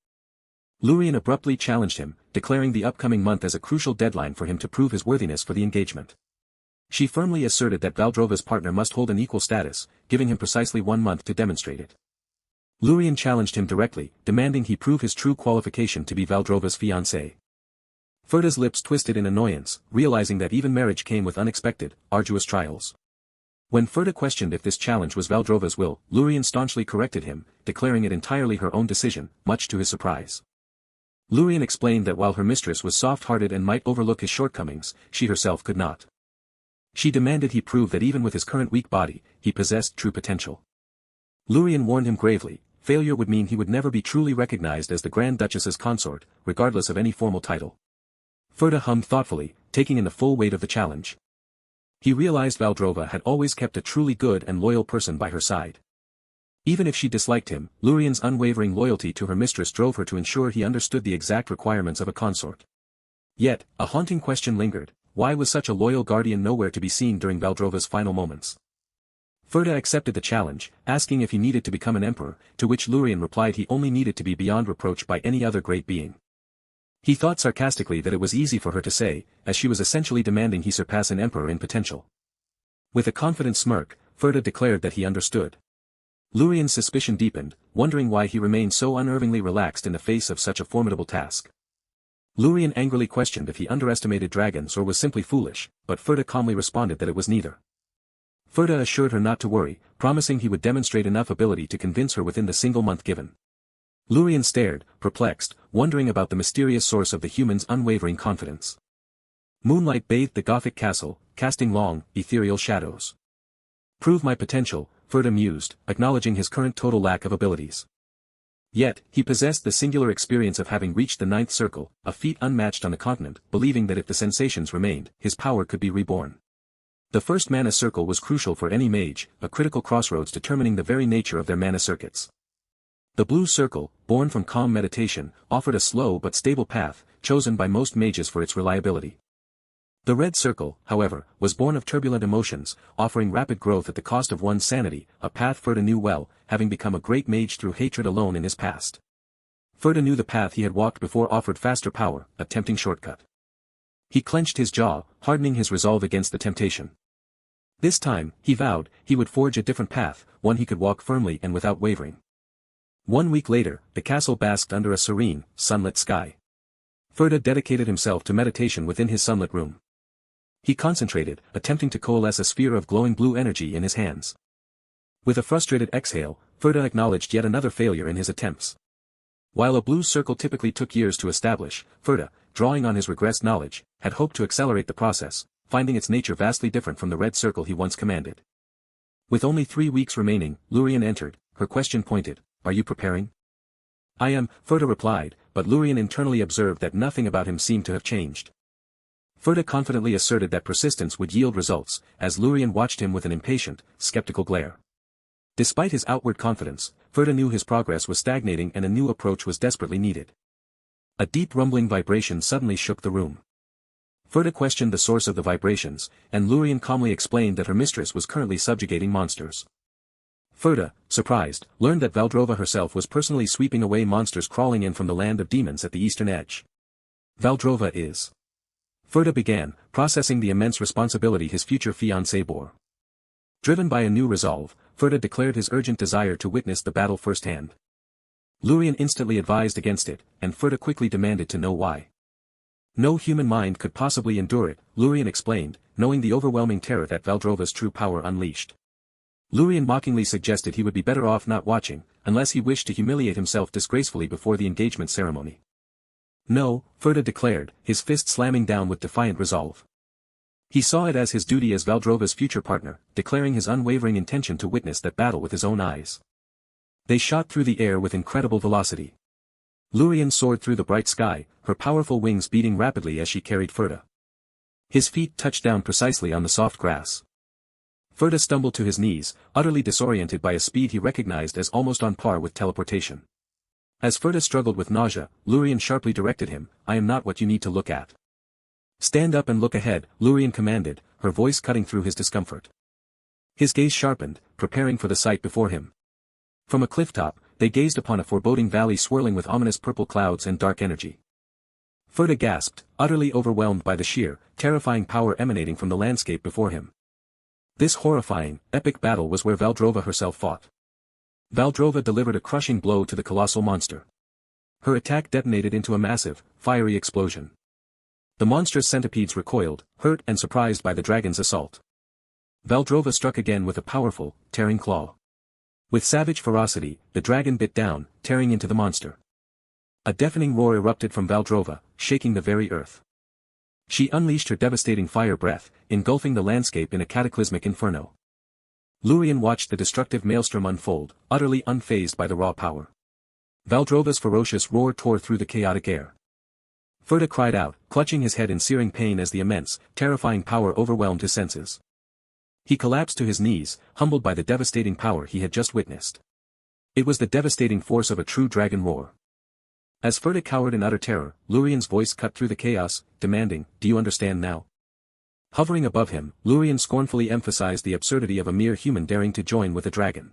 Lurien abruptly challenged him, declaring the upcoming month as a crucial deadline for him to prove his worthiness for the engagement. She firmly asserted that Valdrova's partner must hold an equal status, giving him precisely 1 month to demonstrate it. Lurien challenged him directly, demanding he prove his true qualification to be Valdrova's fiancé. Ferda's lips twisted in annoyance, realizing that even marriage came with unexpected, arduous trials. When Ferda questioned if this challenge was Valdrova's will, Lurien staunchly corrected him, declaring it entirely her own decision, much to his surprise. Lurien explained that while her mistress was soft-hearted and might overlook his shortcomings, she herself could not. She demanded he prove that even with his current weak body, he possessed true potential. Lurien warned him gravely, failure would mean he would never be truly recognized as the Grand Duchess's consort, regardless of any formal title. Ferda hummed thoughtfully, taking in the full weight of the challenge. He realized Valdrova had always kept a truly good and loyal person by her side. Even if she disliked him, Lurien's unwavering loyalty to her mistress drove her to ensure he understood the exact requirements of a consort. Yet, a haunting question lingered, why was such a loyal guardian nowhere to be seen during Valdrova's final moments? Ferda accepted the challenge, asking if he needed to become an emperor, to which Lurien replied he only needed to be beyond reproach by any other great being. He thought sarcastically that it was easy for her to say, as she was essentially demanding he surpass an emperor in potential. With a confident smirk, Ferda declared that he understood. Lurien's suspicion deepened, wondering why he remained so unnervingly relaxed in the face of such a formidable task. Lurien angrily questioned if he underestimated dragons or was simply foolish, but Ferda calmly responded that it was neither. Ferda assured her not to worry, promising he would demonstrate enough ability to convince her within the single month given. Lurien stared, perplexed, wondering about the mysterious source of the human's unwavering confidence. Moonlight bathed the Gothic castle, casting long, ethereal shadows. Prove my potential, Ferda mused, acknowledging his current total lack of abilities. Yet, he possessed the singular experience of having reached the 9th circle, a feat unmatched on the continent, believing that if the sensations remained, his power could be reborn. The first mana circle was crucial for any mage, a critical crossroads determining the very nature of their mana circuits. The blue circle, born from calm meditation, offered a slow but stable path, chosen by most mages for its reliability. The red circle, however, was born of turbulent emotions, offering rapid growth at the cost of one's sanity, a path Ferda knew well, having become a great mage through hatred alone in his past. Ferda knew the path he had walked before offered faster power, a tempting shortcut. He clenched his jaw, hardening his resolve against the temptation. This time, he vowed, he would forge a different path, one he could walk firmly and without wavering. 1 week later, the castle basked under a serene, sunlit sky. Ferda dedicated himself to meditation within his sunlit room. He concentrated, attempting to coalesce a sphere of glowing blue energy in his hands. With a frustrated exhale, Ferda acknowledged yet another failure in his attempts. While a blue circle typically took years to establish, Ferda, drawing on his regressed knowledge, had hoped to accelerate the process, finding its nature vastly different from the red circle he once commanded. With only 3 weeks remaining, Lurien entered, her question pointed, "Are you preparing?" "I am," Ferda replied, but Lurien internally observed that nothing about him seemed to have changed. Ferda confidently asserted that persistence would yield results, as Lurien watched him with an impatient, skeptical glare. Despite his outward confidence, Ferda knew his progress was stagnating and a new approach was desperately needed. A deep rumbling vibration suddenly shook the room. Ferda questioned the source of the vibrations, and Lurien calmly explained that her mistress was currently subjugating monsters. Ferda, surprised, learned that Valdrova herself was personally sweeping away monsters crawling in from the land of demons at the eastern edge. Valdrova is... Ferda began, processing the immense responsibility his future fiancé bore. Driven by a new resolve, Ferda declared his urgent desire to witness the battle firsthand. Lurien instantly advised against it, and Ferda quickly demanded to know why. No human mind could possibly endure it, Lurien explained, knowing the overwhelming terror that Valdrova's true power unleashed. Lurien mockingly suggested he would be better off not watching, unless he wished to humiliate himself disgracefully before the engagement ceremony. "No," Ferda declared, his fist slamming down with defiant resolve. He saw it as his duty as Valdrova's future partner, declaring his unwavering intention to witness that battle with his own eyes. They shot through the air with incredible velocity. Lurien soared through the bright sky, her powerful wings beating rapidly as she carried Ferda. His feet touched down precisely on the soft grass. Ferda stumbled to his knees, utterly disoriented by a speed he recognized as almost on par with teleportation. As Ferda struggled with nausea, Lurien sharply directed him, "I am not what you need to look at." "Stand up and look ahead," Lurien commanded, her voice cutting through his discomfort. His gaze sharpened, preparing for the sight before him. From a clifftop, they gazed upon a foreboding valley swirling with ominous purple clouds and dark energy. Ferda gasped, utterly overwhelmed by the sheer, terrifying power emanating from the landscape before him. This horrifying, epic battle was where Valdrova herself fought. Valdrova delivered a crushing blow to the colossal monster. Her attack detonated into a massive, fiery explosion. The monster's centipedes recoiled, hurt and surprised by the dragon's assault. Valdrova struck again with a powerful, tearing claw. With savage ferocity, the dragon bit down, tearing into the monster. A deafening roar erupted from Valdrova, shaking the very earth. She unleashed her devastating fire breath, engulfing the landscape in a cataclysmic inferno. Lurien watched the destructive maelstrom unfold, utterly unfazed by the raw power. Valdrova's ferocious roar tore through the chaotic air. Ferda cried out, clutching his head in searing pain as the immense, terrifying power overwhelmed his senses. He collapsed to his knees, humbled by the devastating power he had just witnessed. It was the devastating force of a true dragon roar. As Ferda cowered in utter terror, Lurien's voice cut through the chaos, demanding, "Do you understand now?" Hovering above him, Lurien scornfully emphasized the absurdity of a mere human daring to join with a dragon.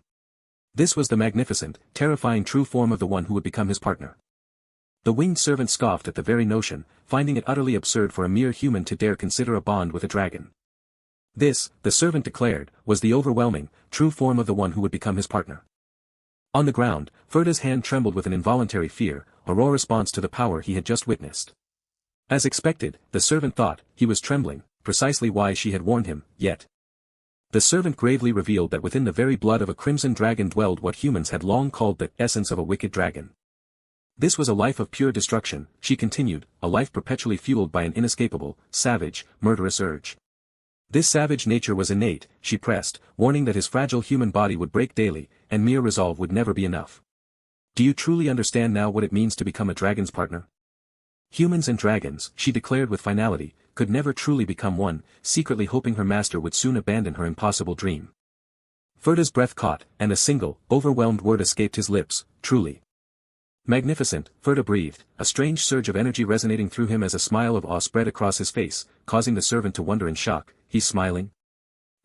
This was the magnificent, terrifying true form of the one who would become his partner. The winged servant scoffed at the very notion, finding it utterly absurd for a mere human to dare consider a bond with a dragon. This, the servant declared, was the overwhelming, true form of the one who would become his partner. On the ground, Ferda's hand trembled with an involuntary fear, a raw response to the power he had just witnessed. As expected, the servant thought, he was trembling, precisely why she had warned him, yet. The servant gravely revealed that within the very blood of a crimson dragon dwelled what humans had long called the essence of a wicked dragon. This was a life of pure destruction, she continued, a life perpetually fueled by an inescapable, savage, murderous urge. This savage nature was innate, she pressed, warning that his fragile human body would break daily, and mere resolve would never be enough. "Do you truly understand now what it means to become a dragon's partner?" Humans and dragons, she declared with finality, could never truly become one, secretly hoping her master would soon abandon her impossible dream. Ferda's breath caught, and a single, overwhelmed word escaped his lips, "Truly." "Magnificent," Ferda breathed, a strange surge of energy resonating through him as a smile of awe spread across his face, causing the servant to wonder in shock, "He's smiling?"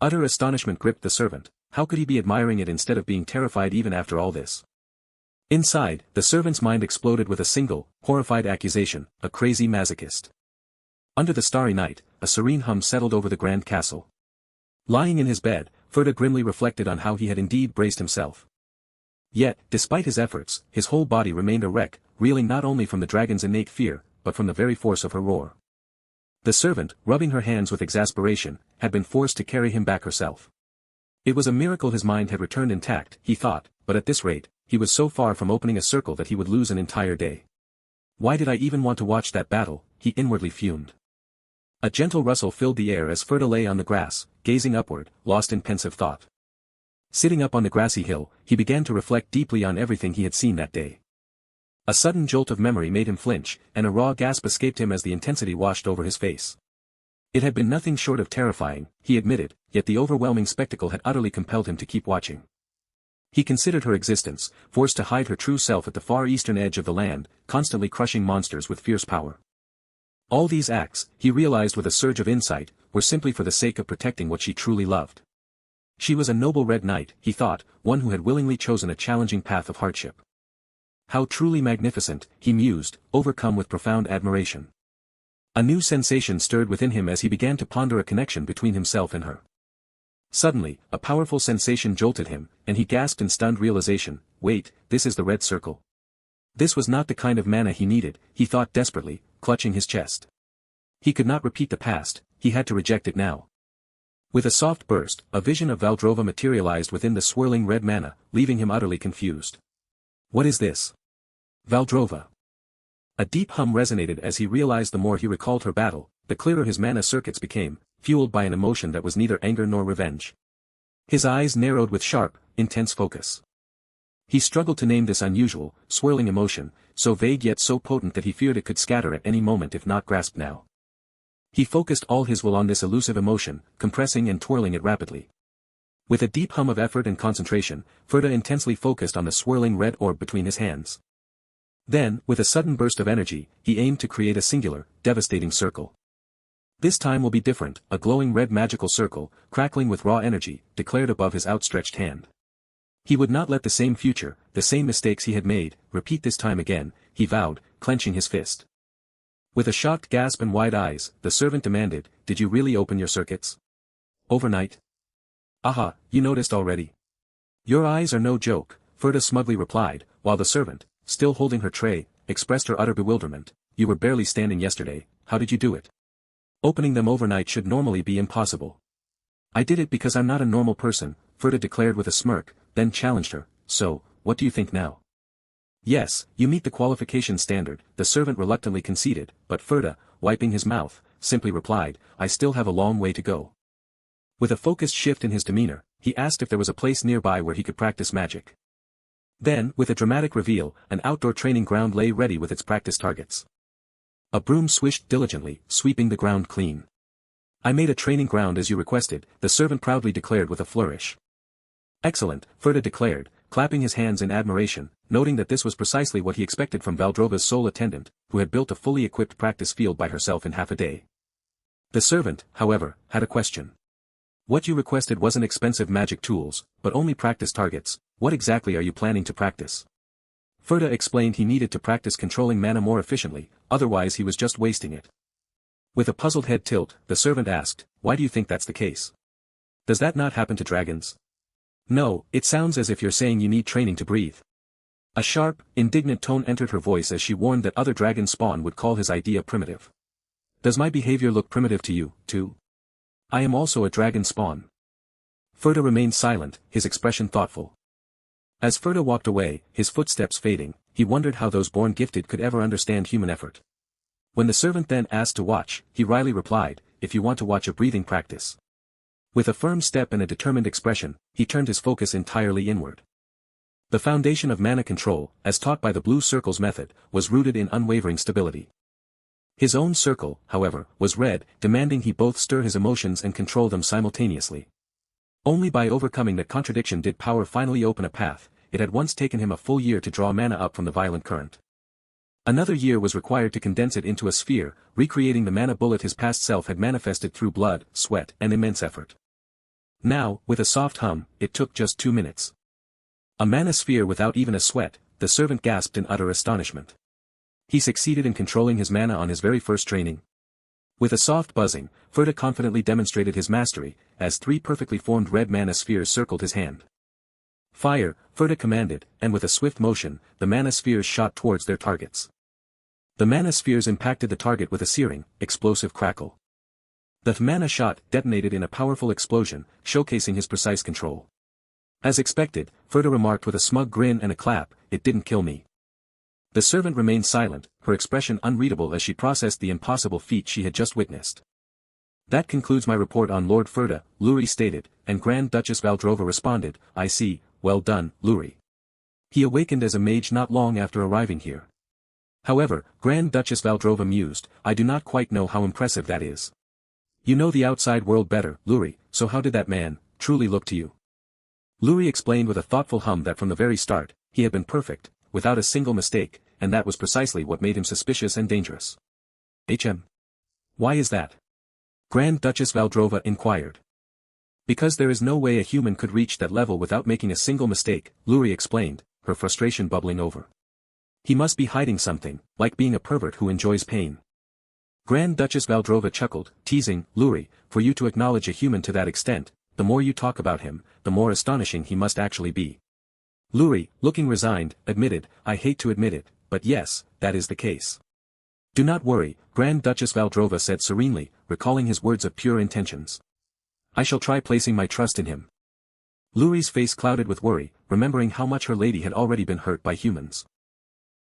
Utter astonishment gripped the servant, how could he be admiring it instead of being terrified even after all this? Inside, the servant's mind exploded with a single, horrified accusation, a crazy masochist. Under the starry night, a serene hum settled over the grand castle. Lying in his bed, Ferda grimly reflected on how he had indeed braced himself. Yet, despite his efforts, his whole body remained a wreck, reeling not only from the dragon's innate fear, but from the very force of her roar. The servant, rubbing her hands with exasperation, had been forced to carry him back herself. It was a miracle his mind had returned intact, he thought, but at this rate, he was so far from opening a circle that he would lose an entire day. "Why did I even want to watch that battle?" he inwardly fumed. A gentle rustle filled the air as Ferda lay on the grass, gazing upward, lost in pensive thought. Sitting up on the grassy hill, he began to reflect deeply on everything he had seen that day. A sudden jolt of memory made him flinch, and a raw gasp escaped him as the intensity washed over his face. It had been nothing short of terrifying, he admitted, yet the overwhelming spectacle had utterly compelled him to keep watching. He considered her existence, forced to hide her true self at the far eastern edge of the land, constantly crushing monsters with fierce power. All these acts, he realized with a surge of insight, were simply for the sake of protecting what she truly loved. She was a noble red knight, he thought, one who had willingly chosen a challenging path of hardship. How truly magnificent, he mused, overcome with profound admiration. A new sensation stirred within him as he began to ponder a connection between himself and her. Suddenly, a powerful sensation jolted him, and he gasped in stunned realization, "Wait, this is the red circle." This was not the kind of mana he needed, he thought desperately, clutching his chest. He could not repeat the past, he had to reject it now. With a soft burst, a vision of Valdrova materialized within the swirling red mana, leaving him utterly confused. "What is this?" "Valdrova." A deep hum resonated as he realized the more he recalled her battle, the clearer his mana circuits became, fueled by an emotion that was neither anger nor revenge. His eyes narrowed with sharp, intense focus. He struggled to name this unusual, swirling emotion, so vague yet so potent that he feared it could scatter at any moment if not grasped now. He focused all his will on this elusive emotion, compressing and twirling it rapidly. With a deep hum of effort and concentration, Ferda intensely focused on the swirling red orb between his hands. Then, with a sudden burst of energy, he aimed to create a singular, devastating circle. This time will be different, a glowing red magical circle, crackling with raw energy, declared above his outstretched hand. He would not let the same future, the same mistakes he had made, repeat this time again, he vowed, clenching his fist. With a shocked gasp and wide eyes, the servant demanded, "Did you really open your circuits? Overnight?" "Aha, you noticed already." "Your eyes are no joke," Ferda smugly replied, while the servant, still holding her tray, expressed her utter bewilderment. "You were barely standing yesterday, how did you do it? Opening them overnight should normally be impossible." "I did it because I'm not a normal person," Ferda declared with a smirk, then challenged her, "So, what do you think now?" "Yes, you meet the qualification standard," the servant reluctantly conceded, but Ferda, wiping his mouth, simply replied, "I still have a long way to go." With a focused shift in his demeanor, he asked if there was a place nearby where he could practice magic. Then, with a dramatic reveal, an outdoor training ground lay ready with its practice targets. A broom swished diligently, sweeping the ground clean. "I made a training ground as you requested," the servant proudly declared with a flourish. "Excellent," Ferda declared, clapping his hands in admiration, noting that this was precisely what he expected from Valdrova's sole attendant, who had built a fully equipped practice field by herself in half a day. The servant, however, had a question. "What you requested wasn't expensive magic tools, but only practice targets. What exactly are you planning to practice?" Ferda explained he needed to practice controlling mana more efficiently, otherwise he was just wasting it. With a puzzled head tilt, the servant asked, "Why do you think that's the case? Does that not happen to dragons?" "No, it sounds as if you're saying you need training to breathe." A sharp, indignant tone entered her voice as she warned that other dragon spawn would call his idea primitive. "Does my behavior look primitive to you, too? I am also a dragon spawn." Ferda remained silent, his expression thoughtful. As Ferda walked away, his footsteps fading, he wondered how those born gifted could ever understand human effort. When the servant then asked to watch, he wryly replied, "If you want to watch a breathing practice." With a firm step and a determined expression, he turned his focus entirely inward. The foundation of mana control, as taught by the Blue Circle's method, was rooted in unwavering stability. His own circle, however, was red, demanding he both stir his emotions and control them simultaneously. Only by overcoming that contradiction did power finally open a path. It had once taken him a full year to draw mana up from the violent current. Another year was required to condense it into a sphere, recreating the mana bullet his past self had manifested through blood, sweat, and immense effort. Now, with a soft hum, it took just 2 minutes. A mana sphere without even a sweat, the servant gasped in utter astonishment. He succeeded in controlling his mana on his very first training. With a soft buzzing, Ferda confidently demonstrated his mastery, as 3 perfectly formed red mana spheres circled his hand. "Fire," Ferda commanded, and with a swift motion, the mana spheres shot towards their targets. The mana spheres impacted the target with a searing, explosive crackle. The mana shot detonated in a powerful explosion, showcasing his precise control. As expected, Ferda remarked with a smug grin and a clap, "It didn't kill me." The servant remained silent, her expression unreadable as she processed the impossible feat she had just witnessed. "That concludes my report on Lord Ferda," Luri stated, and Grand Duchess Valdrova responded, "I see, well done, Luri. He awakened as a mage not long after arriving here. However, Grand Duchess Valdrova mused, I do not quite know how impressive that is. You know the outside world better, Luri, so how did that man, truly look to you?" Luri explained with a thoughtful hum that from the very start, he had been perfect, without a single mistake, and that was precisely what made him suspicious and dangerous. Why is that?" Grand Duchess Valdrova inquired. "Because there is no way a human could reach that level without making a single mistake," Luri explained, her frustration bubbling over. "He must be hiding something, like being a pervert who enjoys pain." Grand Duchess Valdrova chuckled, teasing, "Luri, for you to acknowledge a human to that extent, the more you talk about him, the more astonishing he must actually be." Luri, looking resigned, admitted, "I hate to admit it, but yes, that is the case." "Do not worry," Grand Duchess Valdrova said serenely, recalling his words of pure intentions. "I shall try placing my trust in him." Luri's face clouded with worry, remembering how much her lady had already been hurt by humans.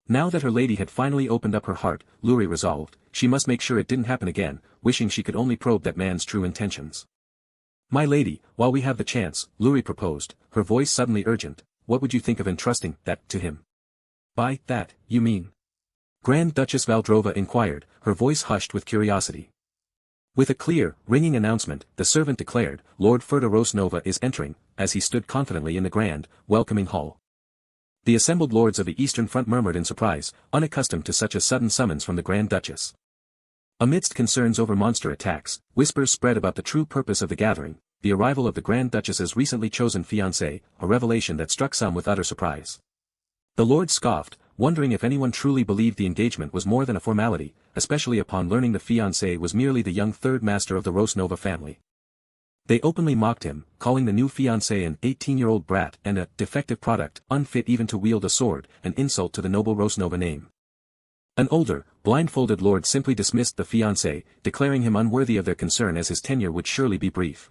Now that her lady had finally opened up her heart, Luri resolved, she must make sure it didn't happen again, wishing she could only probe that man's true intentions. "My lady, while we have the chance," Luri proposed, her voice suddenly urgent, "what would you think of entrusting that to him?" "By that, you mean?" Grand Duchess Valdrova inquired, her voice hushed with curiosity. With a clear, ringing announcement, the servant declared, "Lord Ferda Rosnova is entering," as he stood confidently in the grand, welcoming hall. The assembled lords of the Eastern Front murmured in surprise, unaccustomed to such a sudden summons from the Grand Duchess. Amidst concerns over monster attacks, whispers spread about the true purpose of the gathering, the arrival of the Grand Duchess's recently chosen fiancé, a revelation that struck some with utter surprise. The lords scoffed, wondering if anyone truly believed the engagement was more than a formality, especially upon learning the fiancé was merely the young third master of the Rosnova family. They openly mocked him, calling the new fiancé an 18-year-old brat and a defective product, unfit even to wield a sword, an insult to the noble Rosnova name. An older, blindfolded lord simply dismissed the fiancé, declaring him unworthy of their concern as his tenure would surely be brief.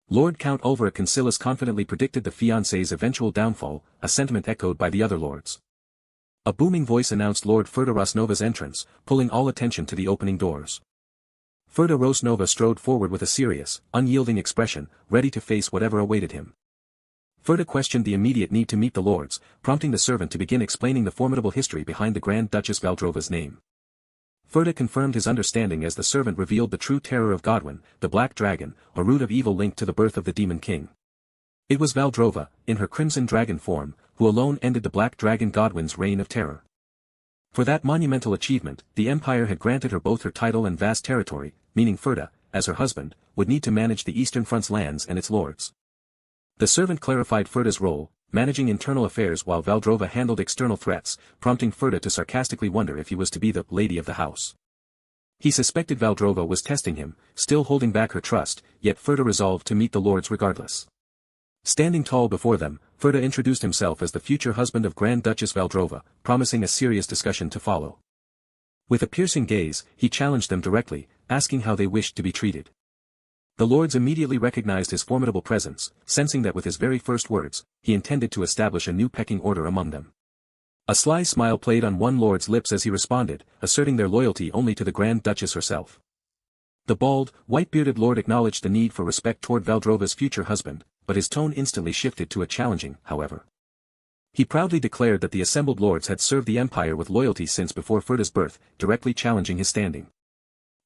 Lord Count Ulvera Concilius confidently predicted the fiancé's eventual downfall, a sentiment echoed by the other lords. A booming voice announced Lord Ferda Rosnova's entrance, pulling all attention to the opening doors. Ferda Rosnova strode forward with a serious, unyielding expression, ready to face whatever awaited him. Ferda questioned the immediate need to meet the lords, prompting the servant to begin explaining the formidable history behind the Grand Duchess Valdrova's name. Ferda confirmed his understanding as the servant revealed the true terror of Godwin, the Black Dragon, a root of evil linked to the birth of the Demon King. It was Valdrova, in her Crimson Dragon form, who alone ended the Black Dragon Godwin's reign of terror. For that monumental achievement, the Empire had granted her both her title and vast territory, meaning Ferda, as her husband, would need to manage the Eastern Front's lands and its lords. The servant clarified Ferda's role, managing internal affairs while Valdrova handled external threats, prompting Ferda to sarcastically wonder if he was to be the lady of the house. He suspected Valdrova was testing him, still holding back her trust, yet Ferda resolved to meet the lords regardless. Standing tall before them, Ferda introduced himself as the future husband of Grand Duchess Valdrova, promising a serious discussion to follow. With a piercing gaze, he challenged them directly, asking how they wished to be treated. The lords immediately recognized his formidable presence, sensing that with his very first words, he intended to establish a new pecking order among them. A sly smile played on one lord's lips as he responded, asserting their loyalty only to the Grand Duchess herself. The bald, white-bearded lord acknowledged the need for respect toward Valdrova's future husband, but his tone instantly shifted to a challenging, however. He proudly declared that the assembled lords had served the Empire with loyalty since before Ferda's birth, directly challenging his standing.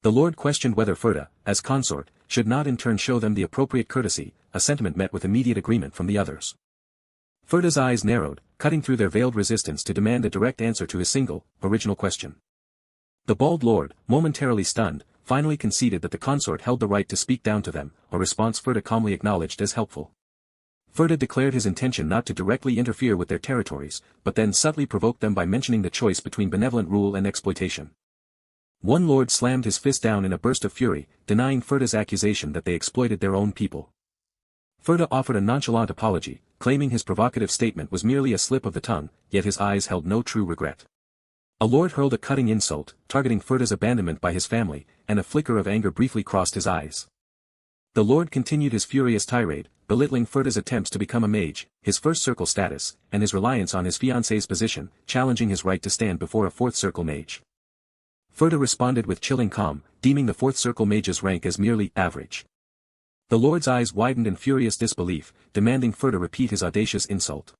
The lord questioned whether Ferda, as consort, should not in turn show them the appropriate courtesy, a sentiment met with immediate agreement from the others. Ferda's eyes narrowed, cutting through their veiled resistance to demand a direct answer to his single, original question. The bald lord, momentarily stunned, finally conceded that the consort held the right to speak down to them, a response Ferda calmly acknowledged as helpful. Ferda declared his intention not to directly interfere with their territories, but then subtly provoked them by mentioning the choice between benevolent rule and exploitation. One lord slammed his fist down in a burst of fury, denying Ferda's accusation that they exploited their own people. Ferda offered a nonchalant apology, claiming his provocative statement was merely a slip of the tongue, yet his eyes held no true regret. A lord hurled a cutting insult, targeting Ferda's abandonment by his family, and a flicker of anger briefly crossed his eyes. The lord continued his furious tirade, belittling Ferda's attempts to become a mage, his first circle status, and his reliance on his fiancé's position, challenging his right to stand before a fourth circle mage. Ferda responded with chilling calm, deeming the fourth circle mage's rank as merely average. The lord's eyes widened in furious disbelief, demanding Ferda repeat his audacious insult.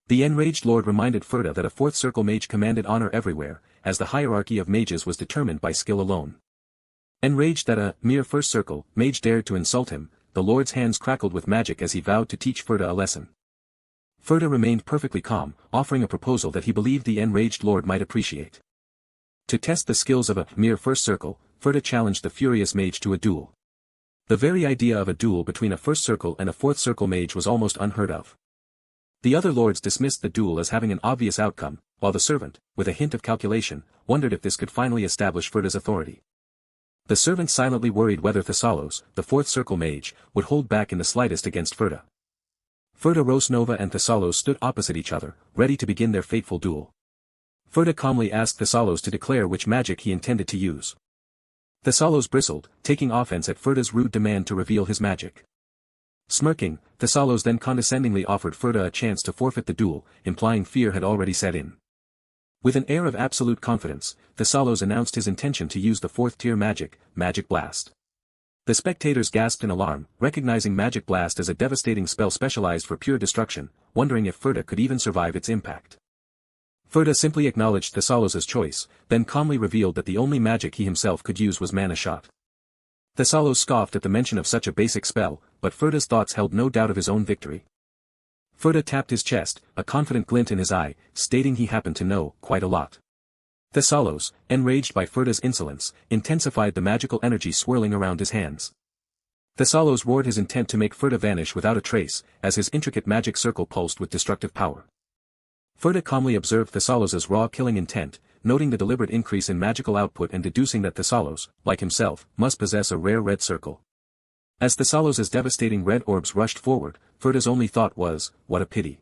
The enraged lord reminded Ferda that a fourth circle mage commanded honor everywhere, as the hierarchy of mages was determined by skill alone. Enraged that a mere first circle mage dared to insult him, the lord's hands crackled with magic as he vowed to teach Ferda a lesson. Ferda remained perfectly calm, offering a proposal that he believed the enraged lord might appreciate. To test the skills of a mere first circle, Ferda challenged the furious mage to a duel. The very idea of a duel between a first circle and a fourth circle mage was almost unheard of. The other lords dismissed the duel as having an obvious outcome, while the servant, with a hint of calculation, wondered if this could finally establish Ferda's authority. The servant silently worried whether Thessalos, the fourth circle mage, would hold back in the slightest against Ferda. Ferda Rosnova and Thessalos stood opposite each other, ready to begin their fateful duel. Ferda calmly asked Thessalos to declare which magic he intended to use. Thessalos bristled, taking offense at Ferda's rude demand to reveal his magic. Smirking, Thessalos then condescendingly offered Ferda a chance to forfeit the duel, implying fear had already set in. With an air of absolute confidence, Thessalos announced his intention to use the fourth-tier magic, Magic Blast. The spectators gasped in alarm, recognizing Magic Blast as a devastating spell specialized for pure destruction, wondering if Ferda could even survive its impact. Ferda simply acknowledged Thessalos' choice, then calmly revealed that the only magic he himself could use was Mana Shot. Thessalos scoffed at the mention of such a basic spell, but Ferda's thoughts held no doubt of his own victory. Furta tapped his chest, a confident glint in his eye, stating he happened to know quite a lot. Thessalos, enraged by Furta's insolence, intensified the magical energy swirling around his hands. Thessalos roared his intent to make Furta vanish without a trace, as his intricate magic circle pulsed with destructive power. Furta calmly observed Thessalos's raw killing intent, noting the deliberate increase in magical output and deducing that Thessalos, like himself, must possess a rare red circle. As Thessalos's devastating red orbs rushed forward, Furta's only thought was, what a pity.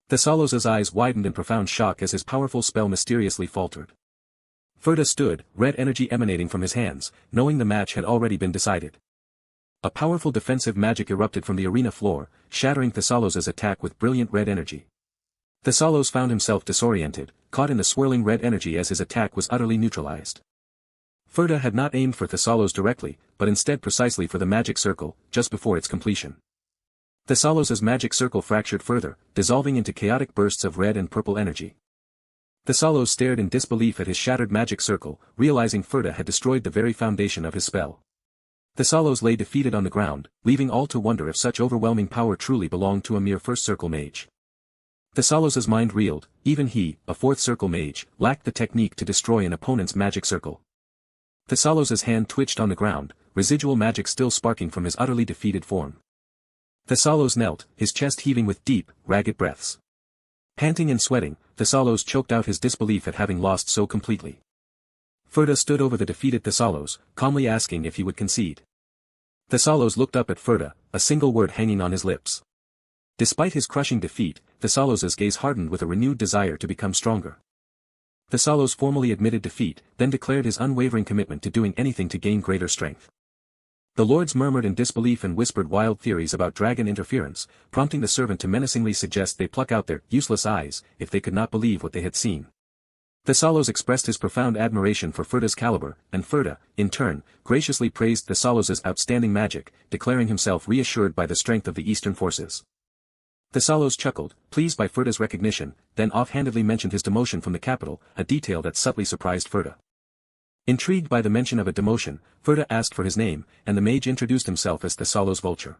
Thessalos's eyes widened in profound shock as his powerful spell mysteriously faltered. Furta stood, red energy emanating from his hands, knowing the match had already been decided. A powerful defensive magic erupted from the arena floor, shattering Thessalos's attack with brilliant red energy. Thessalos found himself disoriented, caught in the swirling red energy as his attack was utterly neutralized. Furta had not aimed for Thessalos directly, but instead precisely for the magic circle, just before its completion. Thessalos's magic circle fractured further, dissolving into chaotic bursts of red and purple energy. Thessalos stared in disbelief at his shattered magic circle, realizing Furta had destroyed the very foundation of his spell. Thessalos lay defeated on the ground, leaving all to wonder if such overwhelming power truly belonged to a mere first circle mage. Thessalos's mind reeled, even he, a fourth circle mage, lacked the technique to destroy an opponent's magic circle. Thessalos's hand twitched on the ground, residual magic still sparking from his utterly defeated form. Thessalos knelt, his chest heaving with deep, ragged breaths. Panting and sweating, Thessalos choked out his disbelief at having lost so completely. Furta stood over the defeated Thessalos, calmly asking if he would concede. Thessalos looked up at Furta, a single word hanging on his lips. Despite his crushing defeat, Thessalos's gaze hardened with a renewed desire to become stronger. Thessalos formally admitted defeat, then declared his unwavering commitment to doing anything to gain greater strength. The lords murmured in disbelief and whispered wild theories about dragon interference, prompting the servant to menacingly suggest they pluck out their useless eyes, if they could not believe what they had seen. Thessalos expressed his profound admiration for Furta's caliber, and Furta, in turn, graciously praised Thessalos's outstanding magic, declaring himself reassured by the strength of the eastern forces. Thessalos chuckled, pleased by Furta's recognition, then offhandedly mentioned his demotion from the capital, a detail that subtly surprised Furta. Intrigued by the mention of a demotion, Furta asked for his name, and the mage introduced himself as Thessalos Vulture.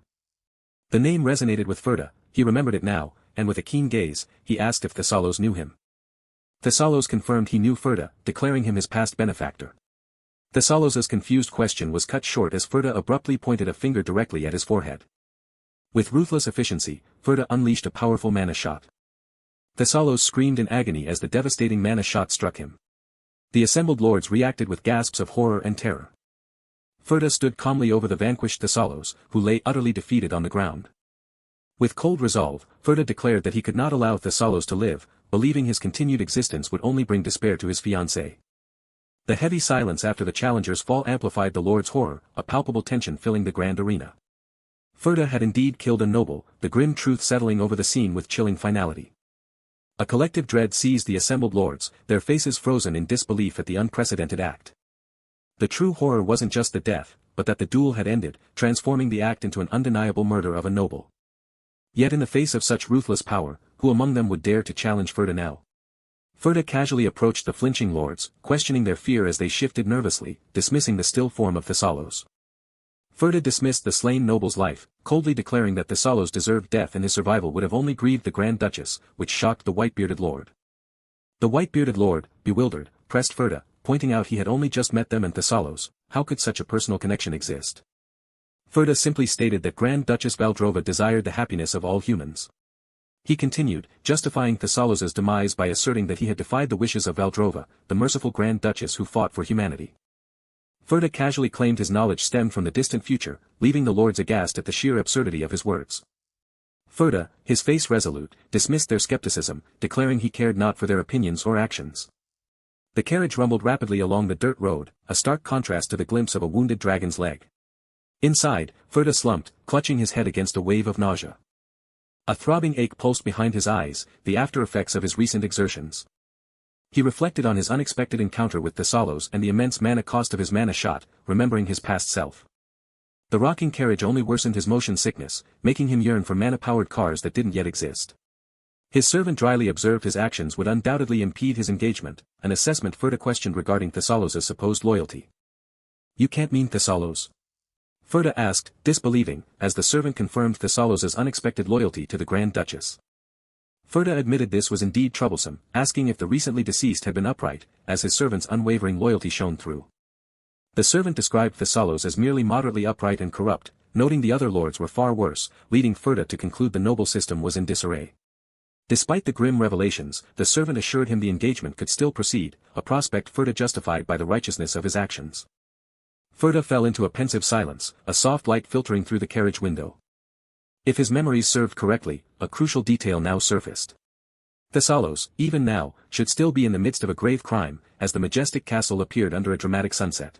The name resonated with Furta, he remembered it now, and with a keen gaze, he asked if Thessalos knew him. Thessalos confirmed he knew Furta, declaring him his past benefactor. Thessalos's confused question was cut short as Furta abruptly pointed a finger directly at his forehead. With ruthless efficiency, Furta unleashed a powerful mana shot. Thessalos screamed in agony as the devastating mana shot struck him. The assembled lords reacted with gasps of horror and terror. Furta stood calmly over the vanquished Thessalos, who lay utterly defeated on the ground. With cold resolve, Furta declared that he could not allow Thessalos to live, believing his continued existence would only bring despair to his fiancé. The heavy silence after the challenger's fall amplified the lord's horror, a palpable tension filling the grand arena. Furta had indeed killed a noble, the grim truth settling over the scene with chilling finality. A collective dread seized the assembled lords, their faces frozen in disbelief at the unprecedented act. The true horror wasn't just the death, but that the duel had ended, transforming the act into an undeniable murder of a noble. Yet in the face of such ruthless power, who among them would dare to challenge Furta now? Furta casually approached the flinching lords, questioning their fear as they shifted nervously, dismissing the still form of Thessalos. Furta dismissed the slain noble's life, coldly declaring that Thessalos deserved death and his survival would have only grieved the Grand Duchess, which shocked the white-bearded lord. The white-bearded lord, bewildered, pressed Furta, pointing out he had only just met them and Thessalos, how could such a personal connection exist? Furta simply stated that Grand Duchess Valdrova desired the happiness of all humans. He continued, justifying Thessalos's demise by asserting that he had defied the wishes of Valdrova, the merciful Grand Duchess who fought for humanity. Furta casually claimed his knowledge stemmed from the distant future, leaving the lords aghast at the sheer absurdity of his words. Furta, his face resolute, dismissed their skepticism, declaring he cared not for their opinions or actions. The carriage rumbled rapidly along the dirt road, a stark contrast to the glimpse of a wounded dragon's leg. Inside, Furta slumped, clutching his head against a wave of nausea. A throbbing ache pulsed behind his eyes, the after-effects of his recent exertions. He reflected on his unexpected encounter with Thessalos and the immense mana cost of his mana shot, remembering his past self. The rocking carriage only worsened his motion sickness, making him yearn for mana-powered cars that didn't yet exist. His servant dryly observed his actions would undoubtedly impede his engagement, an assessment Furta questioned regarding Thessalos' supposed loyalty. "You can't mean Thessalos?" Ferda asked, disbelieving, as the servant confirmed Thessalos's unexpected loyalty to the Grand Duchess. Ferda admitted this was indeed troublesome, asking if the recently deceased had been upright, as his servant's unwavering loyalty shone through. The servant described Thessalos as merely moderately upright and corrupt, noting the other lords were far worse, leading Ferda to conclude the noble system was in disarray. Despite the grim revelations, the servant assured him the engagement could still proceed, a prospect Ferda justified by the righteousness of his actions. Ferda fell into a pensive silence, a soft light filtering through the carriage window. If his memories served correctly, a crucial detail now surfaced. Thessalos, even now, should still be in the midst of a grave crime, as the majestic castle appeared under a dramatic sunset.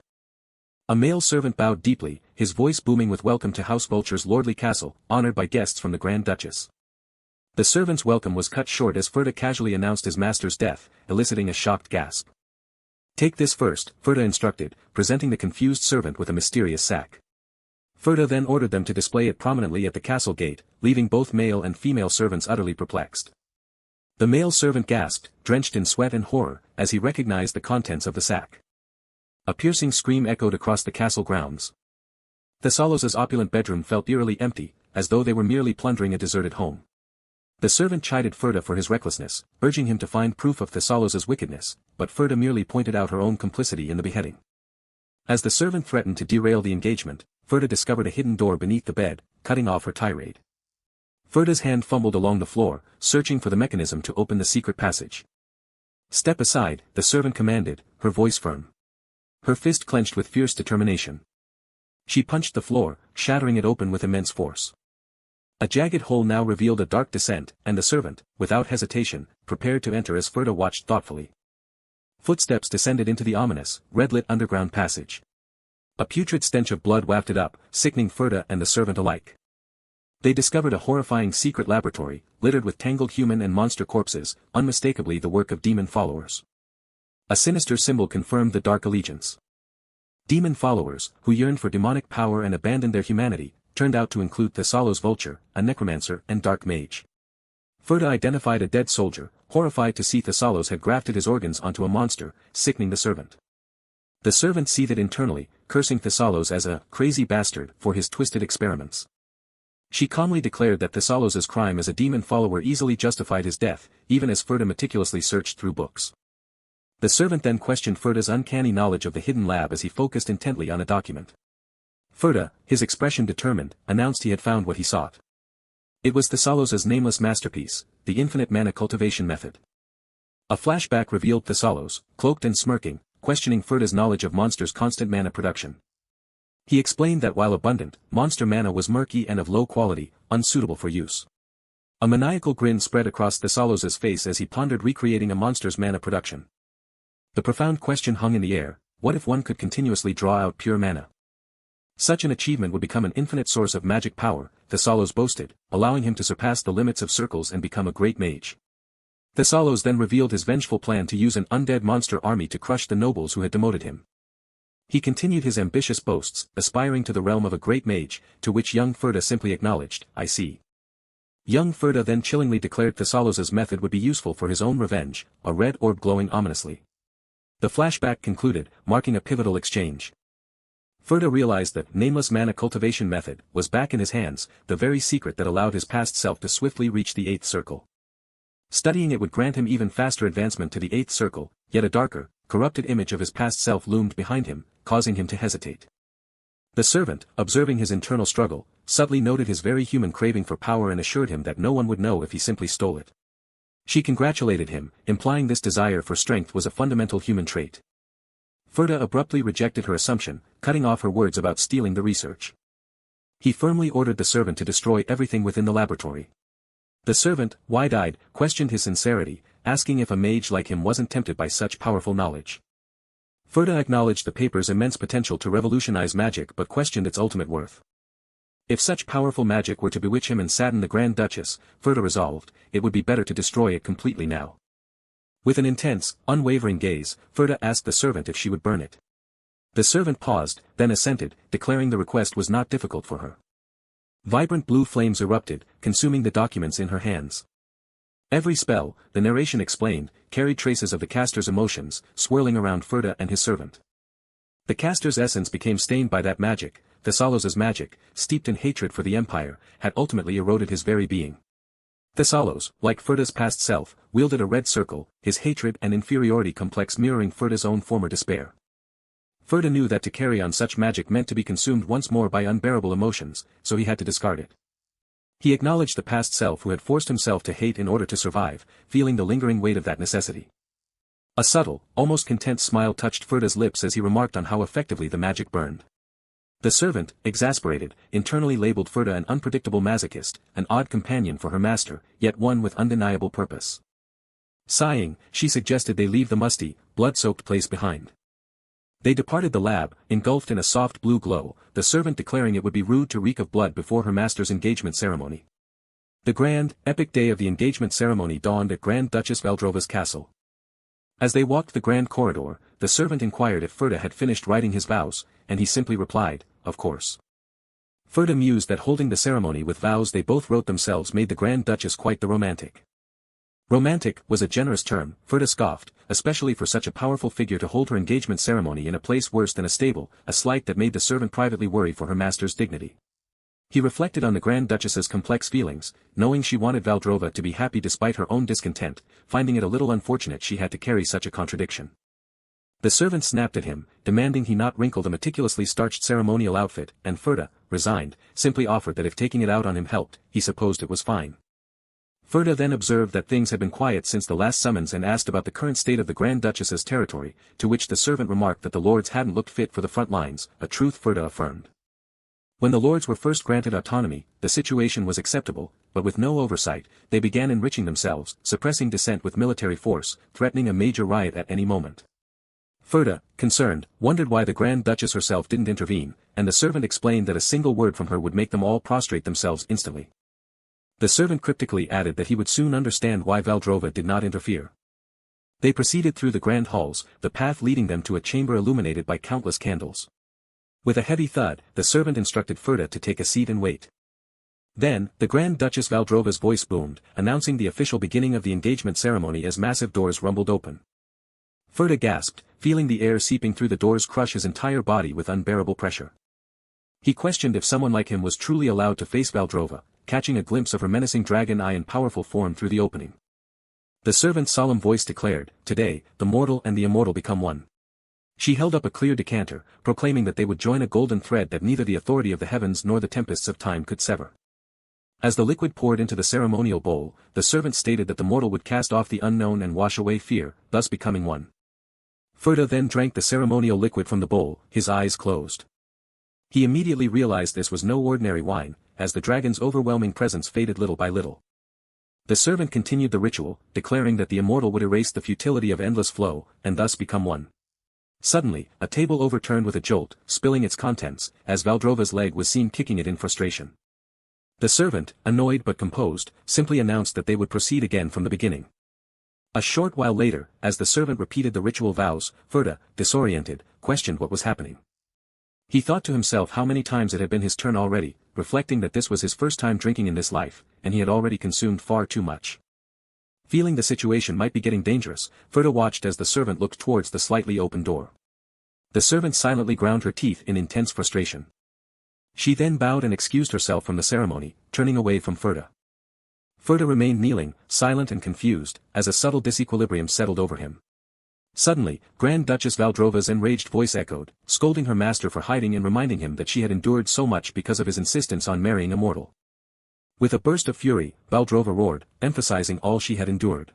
A male servant bowed deeply, his voice booming with welcome to House Vulture's lordly castle, honored by guests from the Grand Duchess. The servant's welcome was cut short as Ferda casually announced his master's death, eliciting a shocked gasp. Take this first, Ferda instructed, presenting the confused servant with a mysterious sack. Ferda then ordered them to display it prominently at the castle gate, leaving both male and female servants utterly perplexed. The male servant gasped, drenched in sweat and horror, as he recognized the contents of the sack. A piercing scream echoed across the castle grounds. Thessalos's opulent bedroom felt eerily empty, as though they were merely plundering a deserted home. The servant chided Ferda for his recklessness, urging him to find proof of Thessalos's wickedness, but Ferda merely pointed out her own complicity in the beheading. As the servant threatened to derail the engagement, Ferda discovered a hidden door beneath the bed, cutting off her tirade. Ferda's hand fumbled along the floor, searching for the mechanism to open the secret passage. Step aside, the servant commanded, her voice firm. Her fist clenched with fierce determination. She punched the floor, shattering it open with immense force. A jagged hole now revealed a dark descent, and the servant, without hesitation, prepared to enter as Ferda watched thoughtfully. Footsteps descended into the ominous, red-lit underground passage. A putrid stench of blood wafted up, sickening Ferda and the servant alike. They discovered a horrifying secret laboratory, littered with tangled human and monster corpses, unmistakably the work of demon followers. A sinister symbol confirmed the dark allegiance. Demon followers, who yearned for demonic power and abandoned their humanity, turned out to include Thessalos Vulture, a necromancer and dark mage. Ferda identified a dead soldier, horrified to see Thessalos had grafted his organs onto a monster, sickening the servant. The servant seethed internally, cursing Thessalos as a crazy bastard for his twisted experiments. She calmly declared that Thessalos's crime as a demon follower easily justified his death, even as Ferda meticulously searched through books. The servant then questioned Ferda's uncanny knowledge of the hidden lab as he focused intently on a document. Ferda, his expression determined, announced he had found what he sought. It was Thessalos's nameless masterpiece, the infinite mana cultivation method. A flashback revealed Thessalos, cloaked and smirking, questioning Ferda's knowledge of monsters' constant mana production. He explained that while abundant, monster mana was murky and of low quality, unsuitable for use. A maniacal grin spread across Thessalos's face as he pondered recreating a monster's mana production. The profound question hung in the air, what if one could continuously draw out pure mana? Such an achievement would become an infinite source of magic power, Thessalos boasted, allowing him to surpass the limits of circles and become a great mage. Thessalos then revealed his vengeful plan to use an undead monster army to crush the nobles who had demoted him. He continued his ambitious boasts, aspiring to the realm of a great mage, to which young Ferda simply acknowledged, I see. Young Ferda then chillingly declared Thessalos's method would be useful for his own revenge, a red orb glowing ominously. The flashback concluded, marking a pivotal exchange. Ferda realized that nameless mana cultivation method was back in his hands, the very secret that allowed his past self to swiftly reach the 8th circle. Studying it would grant him even faster advancement to the 8th circle, yet a darker, corrupted image of his past self loomed behind him, causing him to hesitate. The servant, observing his internal struggle, subtly noted his very human craving for power and assured him that no one would know if he simply stole it. She congratulated him, implying this desire for strength was a fundamental human trait. Ferda abruptly rejected her assumption, cutting off her words about stealing the research. He firmly ordered the servant to destroy everything within the laboratory. The servant, wide-eyed, questioned his sincerity, asking if a mage like him wasn't tempted by such powerful knowledge. Ferda acknowledged the paper's immense potential to revolutionize magic but questioned its ultimate worth. If such powerful magic were to bewitch him and sadden the Grand Duchess, Ferda resolved, it would be better to destroy it completely now. With an intense, unwavering gaze, Ferda asked the servant if she would burn it. The servant paused, then assented, declaring the request was not difficult for her. Vibrant blue flames erupted, consuming the documents in her hands. Every spell, the narration explained, carried traces of the caster's emotions, swirling around Ferda and his servant. The caster's essence became stained by that magic, Thessalos's magic, steeped in hatred for the Empire, had ultimately eroded his very being. Thessalos, like Ferda's past self, wielded a red circle, his hatred and inferiority complex mirroring Ferda's own former despair. Ferda knew that to carry on such magic meant to be consumed once more by unbearable emotions, so he had to discard it. He acknowledged the past self who had forced himself to hate in order to survive, feeling the lingering weight of that necessity. A subtle, almost content smile touched Ferda's lips as he remarked on how effectively the magic burned. The servant, exasperated, internally labeled Ferda an unpredictable masochist, an odd companion for her master, yet one with undeniable purpose. Sighing, she suggested they leave the musty, blood-soaked place behind. They departed the lab, engulfed in a soft blue glow, the servant declaring it would be rude to reek of blood before her master's engagement ceremony. The grand, epic day of the engagement ceremony dawned at Grand Duchess Valdrova's castle. As they walked the grand corridor, the servant inquired if Ferda had finished writing his vows, and he simply replied, "Of course." Ferda mused that holding the ceremony with vows they both wrote themselves made the Grand Duchess quite the romantic. Romantic was a generous term, Ferda scoffed, especially for such a powerful figure to hold her engagement ceremony in a place worse than a stable, a slight that made the servant privately worry for her master's dignity. He reflected on the Grand Duchess's complex feelings, knowing she wanted Valdrova to be happy despite her own discontent, finding it a little unfortunate she had to carry such a contradiction. The servant snapped at him, demanding he not wrinkle the meticulously starched ceremonial outfit, and Ferda, resigned, simply offered that if taking it out on him helped, he supposed it was fine. Ferda then observed that things had been quiet since the last summons and asked about the current state of the Grand Duchess's territory, to which the servant remarked that the lords hadn't looked fit for the front lines, a truth Ferda affirmed. When the lords were first granted autonomy, the situation was acceptable, but with no oversight, they began enriching themselves, suppressing dissent with military force, threatening a major riot at any moment. Ferda, concerned, wondered why the Grand Duchess herself didn't intervene, and the servant explained that a single word from her would make them all prostrate themselves instantly. The servant cryptically added that he would soon understand why Valdrova did not interfere. They proceeded through the grand halls, the path leading them to a chamber illuminated by countless candles. With a heavy thud, the servant instructed Ferda to take a seat and wait. Then, the Grand Duchess Valdrova's voice boomed, announcing the official beginning of the engagement ceremony as massive doors rumbled open. Ferda gasped, feeling the air seeping through the doors crush his entire body with unbearable pressure. He questioned if someone like him was truly allowed to face Valdrova, catching a glimpse of her menacing dragon eye and powerful form through the opening. The servant's solemn voice declared, "Today, the mortal and the immortal become one." She held up a clear decanter, proclaiming that they would join a golden thread that neither the authority of the heavens nor the tempests of time could sever. As the liquid poured into the ceremonial bowl, the servant stated that the mortal would cast off the unknown and wash away fear, thus becoming one. Ferda then drank the ceremonial liquid from the bowl, his eyes closed. He immediately realized this was no ordinary wine, as the dragon's overwhelming presence faded little by little. The servant continued the ritual, declaring that the immortal would erase the futility of endless flow, and thus become one. Suddenly, a table overturned with a jolt, spilling its contents, as Valdrova's leg was seen kicking it in frustration. The servant, annoyed but composed, simply announced that they would proceed again from the beginning. A short while later, as the servant repeated the ritual vows, Ferda, disoriented, questioned what was happening. He thought to himself how many times it had been his turn already, reflecting that this was his first time drinking in this life, and he had already consumed far too much. Feeling the situation might be getting dangerous, Ferda watched as the servant looked towards the slightly open door. The servant silently ground her teeth in intense frustration. She then bowed and excused herself from the ceremony, turning away from Ferda. Ferda remained kneeling, silent and confused, as a subtle disequilibrium settled over him. Suddenly, Grand Duchess Valdrova's enraged voice echoed, scolding her master for hiding and reminding him that she had endured so much because of his insistence on marrying a mortal. With a burst of fury, Valdrova roared, emphasizing all she had endured.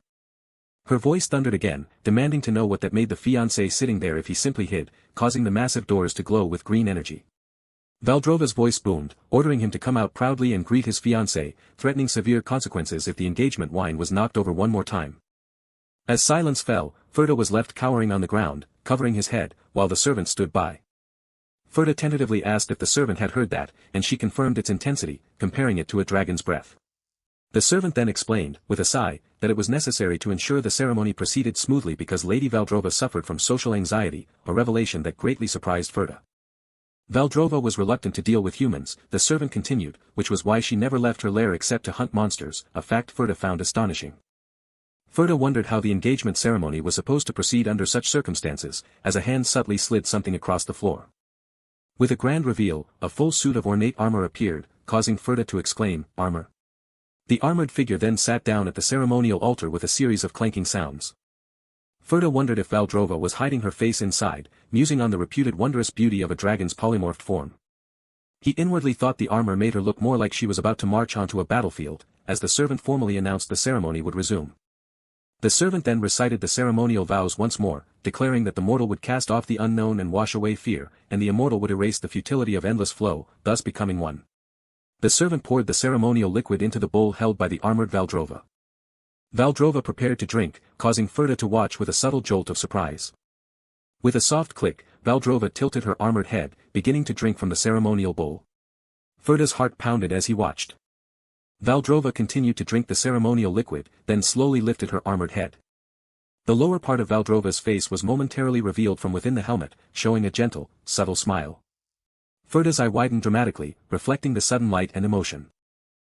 Her voice thundered again, demanding to know what that made the fiancé sitting there if he simply hid, causing the massive doors to glow with green energy. Valdrova's voice boomed, ordering him to come out proudly and greet his fiancé, threatening severe consequences if the engagement wine was knocked over one more time. As silence fell, Ferda was left cowering on the ground, covering his head, while the servant stood by. Ferda tentatively asked if the servant had heard that, and she confirmed its intensity, comparing it to a dragon's breath. The servant then explained, with a sigh, that it was necessary to ensure the ceremony proceeded smoothly because Lady Valdrova suffered from social anxiety, a revelation that greatly surprised Ferda. Valdrova was reluctant to deal with humans, the servant continued, which was why she never left her lair except to hunt monsters, a fact Ferda found astonishing. Ferda wondered how the engagement ceremony was supposed to proceed under such circumstances, as a hand subtly slid something across the floor. With a grand reveal, a full suit of ornate armor appeared, causing Ferda to exclaim, "Armor." The armored figure then sat down at the ceremonial altar with a series of clanking sounds. Ferda wondered if Valdrova was hiding her face inside, musing on the reputed wondrous beauty of a dragon's polymorphed form. He inwardly thought the armor made her look more like she was about to march onto a battlefield, as the servant formally announced the ceremony would resume. The servant then recited the ceremonial vows once more, declaring that the mortal would cast off the unknown and wash away fear, and the immortal would erase the futility of endless flow, thus becoming one. The servant poured the ceremonial liquid into the bowl held by the armored Valdrova. Valdrova prepared to drink, causing Ferda to watch with a subtle jolt of surprise. With a soft click, Valdrova tilted her armored head, beginning to drink from the ceremonial bowl. Ferda's heart pounded as he watched. Valdrova continued to drink the ceremonial liquid, then slowly lifted her armored head. The lower part of Valdrova's face was momentarily revealed from within the helmet, showing a gentle, subtle smile. Ferda's eye widened dramatically, reflecting the sudden light and emotion.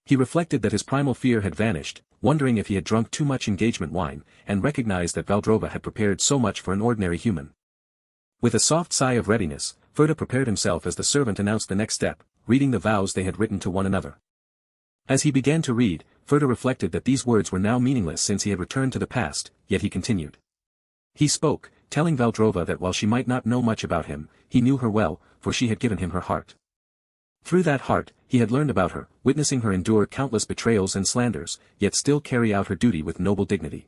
He reflected that his primal fear had vanished, wondering if he had drunk too much engagement wine, and recognized that Valdrova had prepared so much for an ordinary human. With a soft sigh of readiness, Ferda prepared himself as the servant announced the next step, reading the vows they had written to one another. As he began to read, Ferda reflected that these words were now meaningless since he had returned to the past, yet he continued. He spoke, telling Valdrova that while she might not know much about him, he knew her well, for she had given him her heart. Through that heart, he had learned about her, witnessing her endure countless betrayals and slanders, yet still carry out her duty with noble dignity.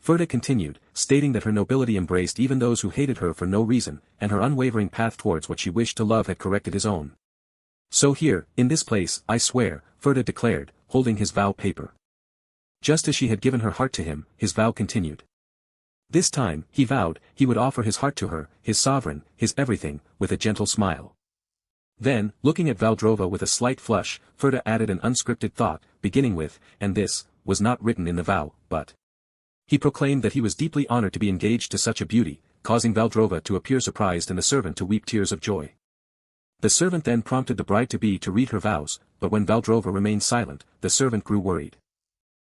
Ferda continued, stating that her nobility embraced even those who hated her for no reason, and her unwavering path towards what she wished to love had corrected his own. "So here, in this place, I swear," Ferda declared, holding his vow paper. Just as she had given her heart to him, his vow continued. This time, he vowed, he would offer his heart to her, his sovereign, his everything, with a gentle smile. Then, looking at Valdrova with a slight flush, Ferda added an unscripted thought, beginning with, "And this, was not written in the vow, but..." He proclaimed that he was deeply honored to be engaged to such a beauty, causing Valdrova to appear surprised and the servant to weep tears of joy. The servant then prompted the bride-to-be to read her vows, but when Valdrova remained silent, the servant grew worried.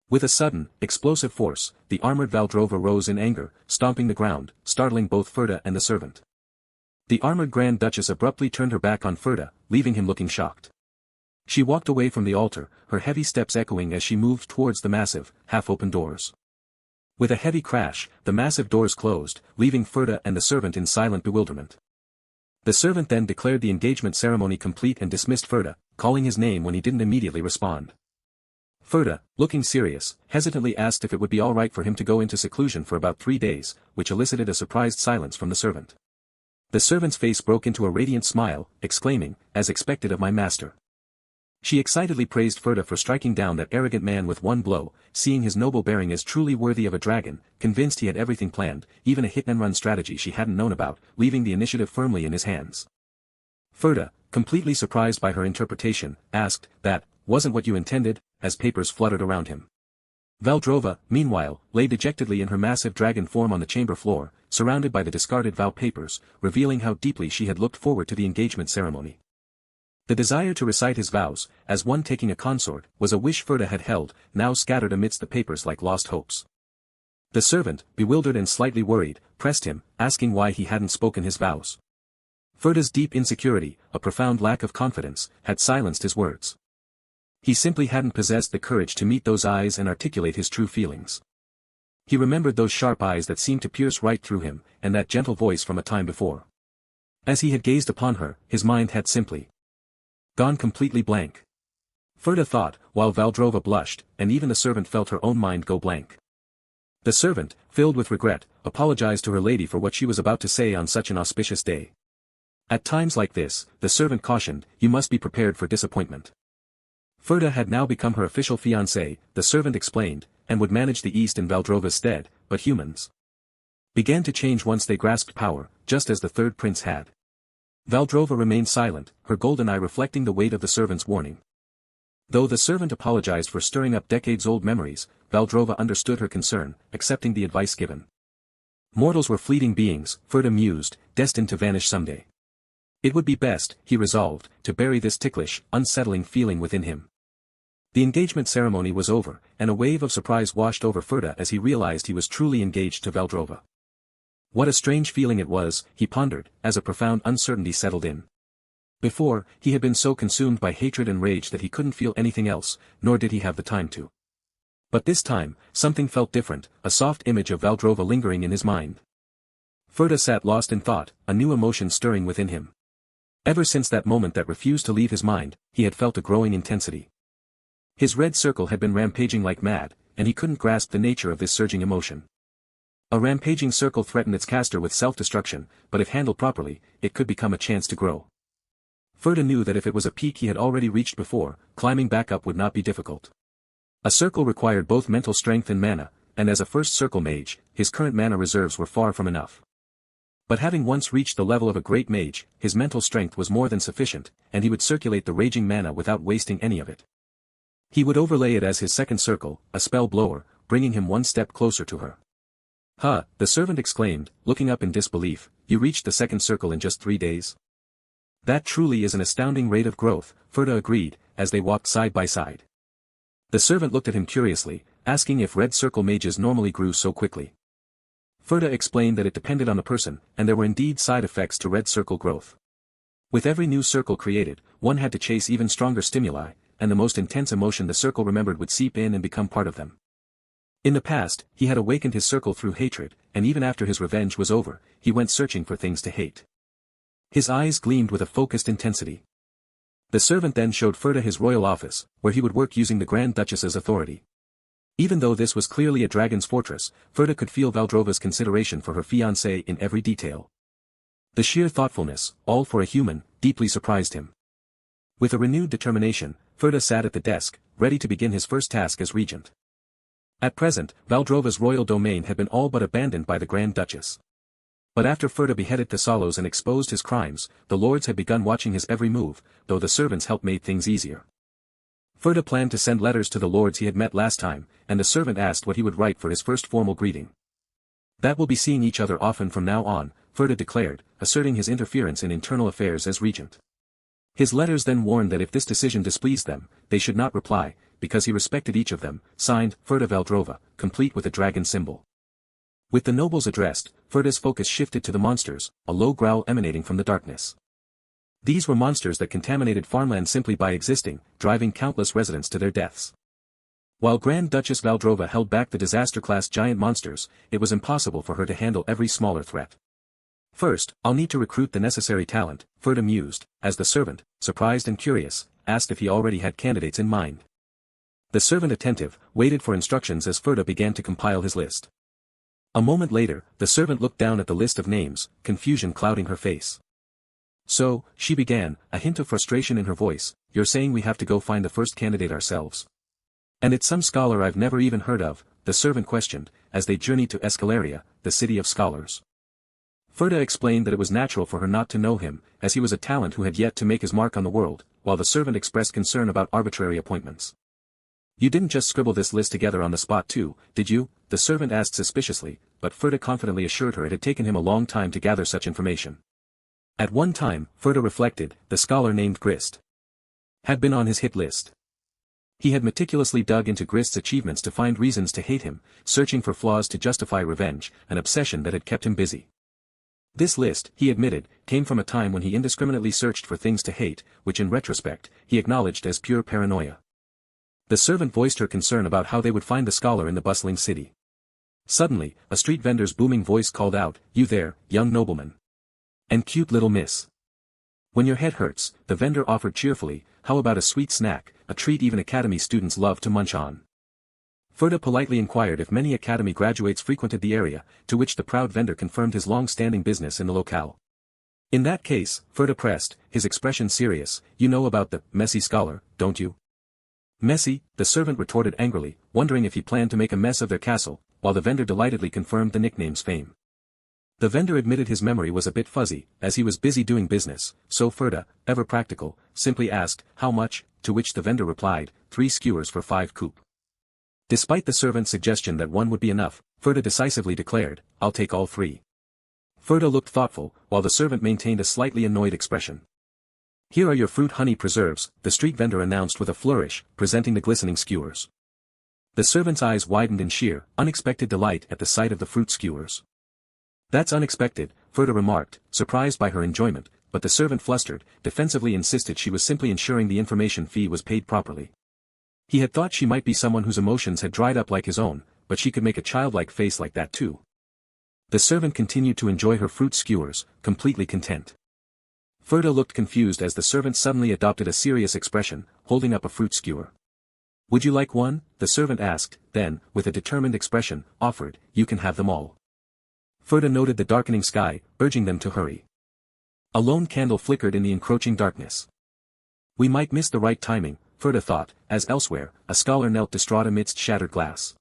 With a sudden, explosive force, the armored Valdrova rose in anger, stomping the ground, startling both Ferda and the servant. The armored Grand Duchess abruptly turned her back on Ferda, leaving him looking shocked. She walked away from the altar, her heavy steps echoing as she moved towards the massive, half-open doors. With a heavy crash, the massive doors closed, leaving Ferda and the servant in silent bewilderment. The servant then declared the engagement ceremony complete and dismissed Ferda, calling his name when he didn't immediately respond. Ferda, looking serious, hesitantly asked if it would be all right for him to go into seclusion for about 3 days, which elicited a surprised silence from the servant. The servant's face broke into a radiant smile, exclaiming, "As expected of my master." She excitedly praised Ferda for striking down that arrogant man with one blow, seeing his noble bearing as truly worthy of a dragon, convinced he had everything planned, even a hit-and-run strategy she hadn't known about, leaving the initiative firmly in his hands. Ferda, completely surprised by her interpretation, asked, "That wasn't what you intended?" as papers fluttered around him. Valdrova, meanwhile, lay dejectedly in her massive dragon form on the chamber floor, surrounded by the discarded vow papers, revealing how deeply she had looked forward to the engagement ceremony. The desire to recite his vows, as one taking a consort, was a wish Ferda had held, now scattered amidst the papers like lost hopes. The servant, bewildered and slightly worried, pressed him, asking why he hadn't spoken his vows. Ferda's deep insecurity, a profound lack of confidence, had silenced his words. He simply hadn't possessed the courage to meet those eyes and articulate his true feelings. He remembered those sharp eyes that seemed to pierce right through him, and that gentle voice from a time before. As he had gazed upon her, his mind had simply gone completely blank. Ferda thought, while Valdrova blushed, and even the servant felt her own mind go blank. The servant, filled with regret, apologized to her lady for what she was about to say on such an auspicious day. At times like this, the servant cautioned, "You must be prepared for disappointment." Ferda had now become her official fiancé, the servant explained, and would manage the East in Valdrova's stead, but humans began to change once they grasped power, just as the third prince had. Valdrova remained silent, her golden eye reflecting the weight of the servant's warning. Though the servant apologized for stirring up decades-old memories, Valdrova understood her concern, accepting the advice given. Mortals were fleeting beings, Ferda mused, destined to vanish someday. It would be best, he resolved, to bury this ticklish, unsettling feeling within him. The engagement ceremony was over, and a wave of surprise washed over Ferda as he realized he was truly engaged to Valdrova. What a strange feeling it was, he pondered, as a profound uncertainty settled in. Before, he had been so consumed by hatred and rage that he couldn't feel anything else, nor did he have the time to. But this time, something felt different, a soft image of Valdrova lingering in his mind. Ferda sat lost in thought, a new emotion stirring within him. Ever since that moment that refused to leave his mind, he had felt a growing intensity. His red circle had been rampaging like mad, and he couldn't grasp the nature of this surging emotion. A rampaging circle threatened its caster with self-destruction, but if handled properly, it could become a chance to grow. Ferda knew that if it was a peak he had already reached before, climbing back up would not be difficult. A circle required both mental strength and mana, and as a first circle mage, his current mana reserves were far from enough. But having once reached the level of a great mage, his mental strength was more than sufficient, and he would circulate the raging mana without wasting any of it. He would overlay it as his second circle, a spell blower, bringing him one step closer to her. "Huh," the servant exclaimed, looking up in disbelief, "you reached the second circle in just 3 days?" "That truly is an astounding rate of growth," Ferda agreed, as they walked side by side. The servant looked at him curiously, asking if red circle mages normally grew so quickly. Ferda explained that it depended on the person, and there were indeed side effects to red circle growth. With every new circle created, one had to chase even stronger stimuli, and the most intense emotion the circle remembered would seep in and become part of them. In the past, he had awakened his circle through hatred, and even after his revenge was over, he went searching for things to hate. His eyes gleamed with a focused intensity. The servant then showed Ferda his royal office, where he would work using the Grand Duchess's authority. Even though this was clearly a dragon's fortress, Ferda could feel Valdrova's consideration for her fiancé in every detail. The sheer thoughtfulness, all for a human, deeply surprised him. With a renewed determination, Ferda sat at the desk, ready to begin his first task as regent. At present, Valdrova's royal domain had been all but abandoned by the Grand Duchess. But after Ferda beheaded Thessalos and exposed his crimes, the lords had begun watching his every move, though the servants' help made things easier. Ferda planned to send letters to the lords he had met last time, and the servant asked what he would write for his first formal greeting. "That will be seeing each other often from now on," Ferda declared, asserting his interference in internal affairs as regent. His letters then warned that if this decision displeased them, they should not reply, because he respected each of them, signed, Ferda Valdrova, complete with a dragon symbol. With the nobles addressed, Ferda's focus shifted to the monsters, a low growl emanating from the darkness. These were monsters that contaminated farmland simply by existing, driving countless residents to their deaths. While Grand Duchess Valdrova held back the disaster-class giant monsters, it was impossible for her to handle every smaller threat. "First, I'll need to recruit the necessary talent," Ferda mused, as the servant, surprised and curious, asked if he already had candidates in mind. The servant, attentive, waited for instructions as Ferda began to compile his list. A moment later, the servant looked down at the list of names, confusion clouding her face. "So," she began, a hint of frustration in her voice, "you're saying we have to go find the first candidate ourselves?" "And it's some scholar I've never even heard of," the servant questioned, as they journeyed to Escalaria, the city of scholars. Ferda explained that it was natural for her not to know him, as he was a talent who had yet to make his mark on the world, while the servant expressed concern about arbitrary appointments. "You didn't just scribble this list together on the spot too, did you?" the servant asked suspiciously, but Ferda confidently assured her it had taken him a long time to gather such information. At one time, Ferda reflected, the scholar named Grist had been on his hit list. He had meticulously dug into Grist's achievements to find reasons to hate him, searching for flaws to justify revenge, an obsession that had kept him busy. This list, he admitted, came from a time when he indiscriminately searched for things to hate, which in retrospect, he acknowledged as pure paranoia. The servant voiced her concern about how they would find the scholar in the bustling city. Suddenly, a street vendor's booming voice called out, "You there, young nobleman. And cute little miss. When your head hurts," the vendor offered cheerfully, "how about a sweet snack, a treat even academy students love to munch on?" Ferda politely inquired if many academy graduates frequented the area, to which the proud vendor confirmed his long-standing business in the locale. "In that case," Ferda pressed, his expression serious, "you know about the messy scholar, don't you?" "Messy," the servant retorted angrily, wondering if he planned to make a mess of their castle, while the vendor delightedly confirmed the nickname's fame. The vendor admitted his memory was a bit fuzzy, as he was busy doing business, so Ferda, ever practical, simply asked, "How much?" to which the vendor replied, 3 skewers for 5 coup. Despite the servant's suggestion that one would be enough, Ferda decisively declared, "I'll take all 3. Ferda looked thoughtful, while the servant maintained a slightly annoyed expression. "Here are your fruit honey preserves," the street vendor announced with a flourish, presenting the glistening skewers. The servant's eyes widened in sheer, unexpected delight at the sight of the fruit skewers. "That's unexpected," Ferda remarked, surprised by her enjoyment, but the servant flustered, defensively insisted she was simply ensuring the information fee was paid properly. He had thought she might be someone whose emotions had dried up like his own, but she could make a childlike face like that too. The servant continued to enjoy her fruit skewers, completely content. Ferda looked confused as the servant suddenly adopted a serious expression, holding up a fruit skewer. "Would you like one?" the servant asked, then, with a determined expression, offered, "You can have them all." Ferda noted the darkening sky, urging them to hurry. A lone candle flickered in the encroaching darkness. We might miss the right timing, Ferda thought, as elsewhere, a scholar knelt distraught amidst shattered glass.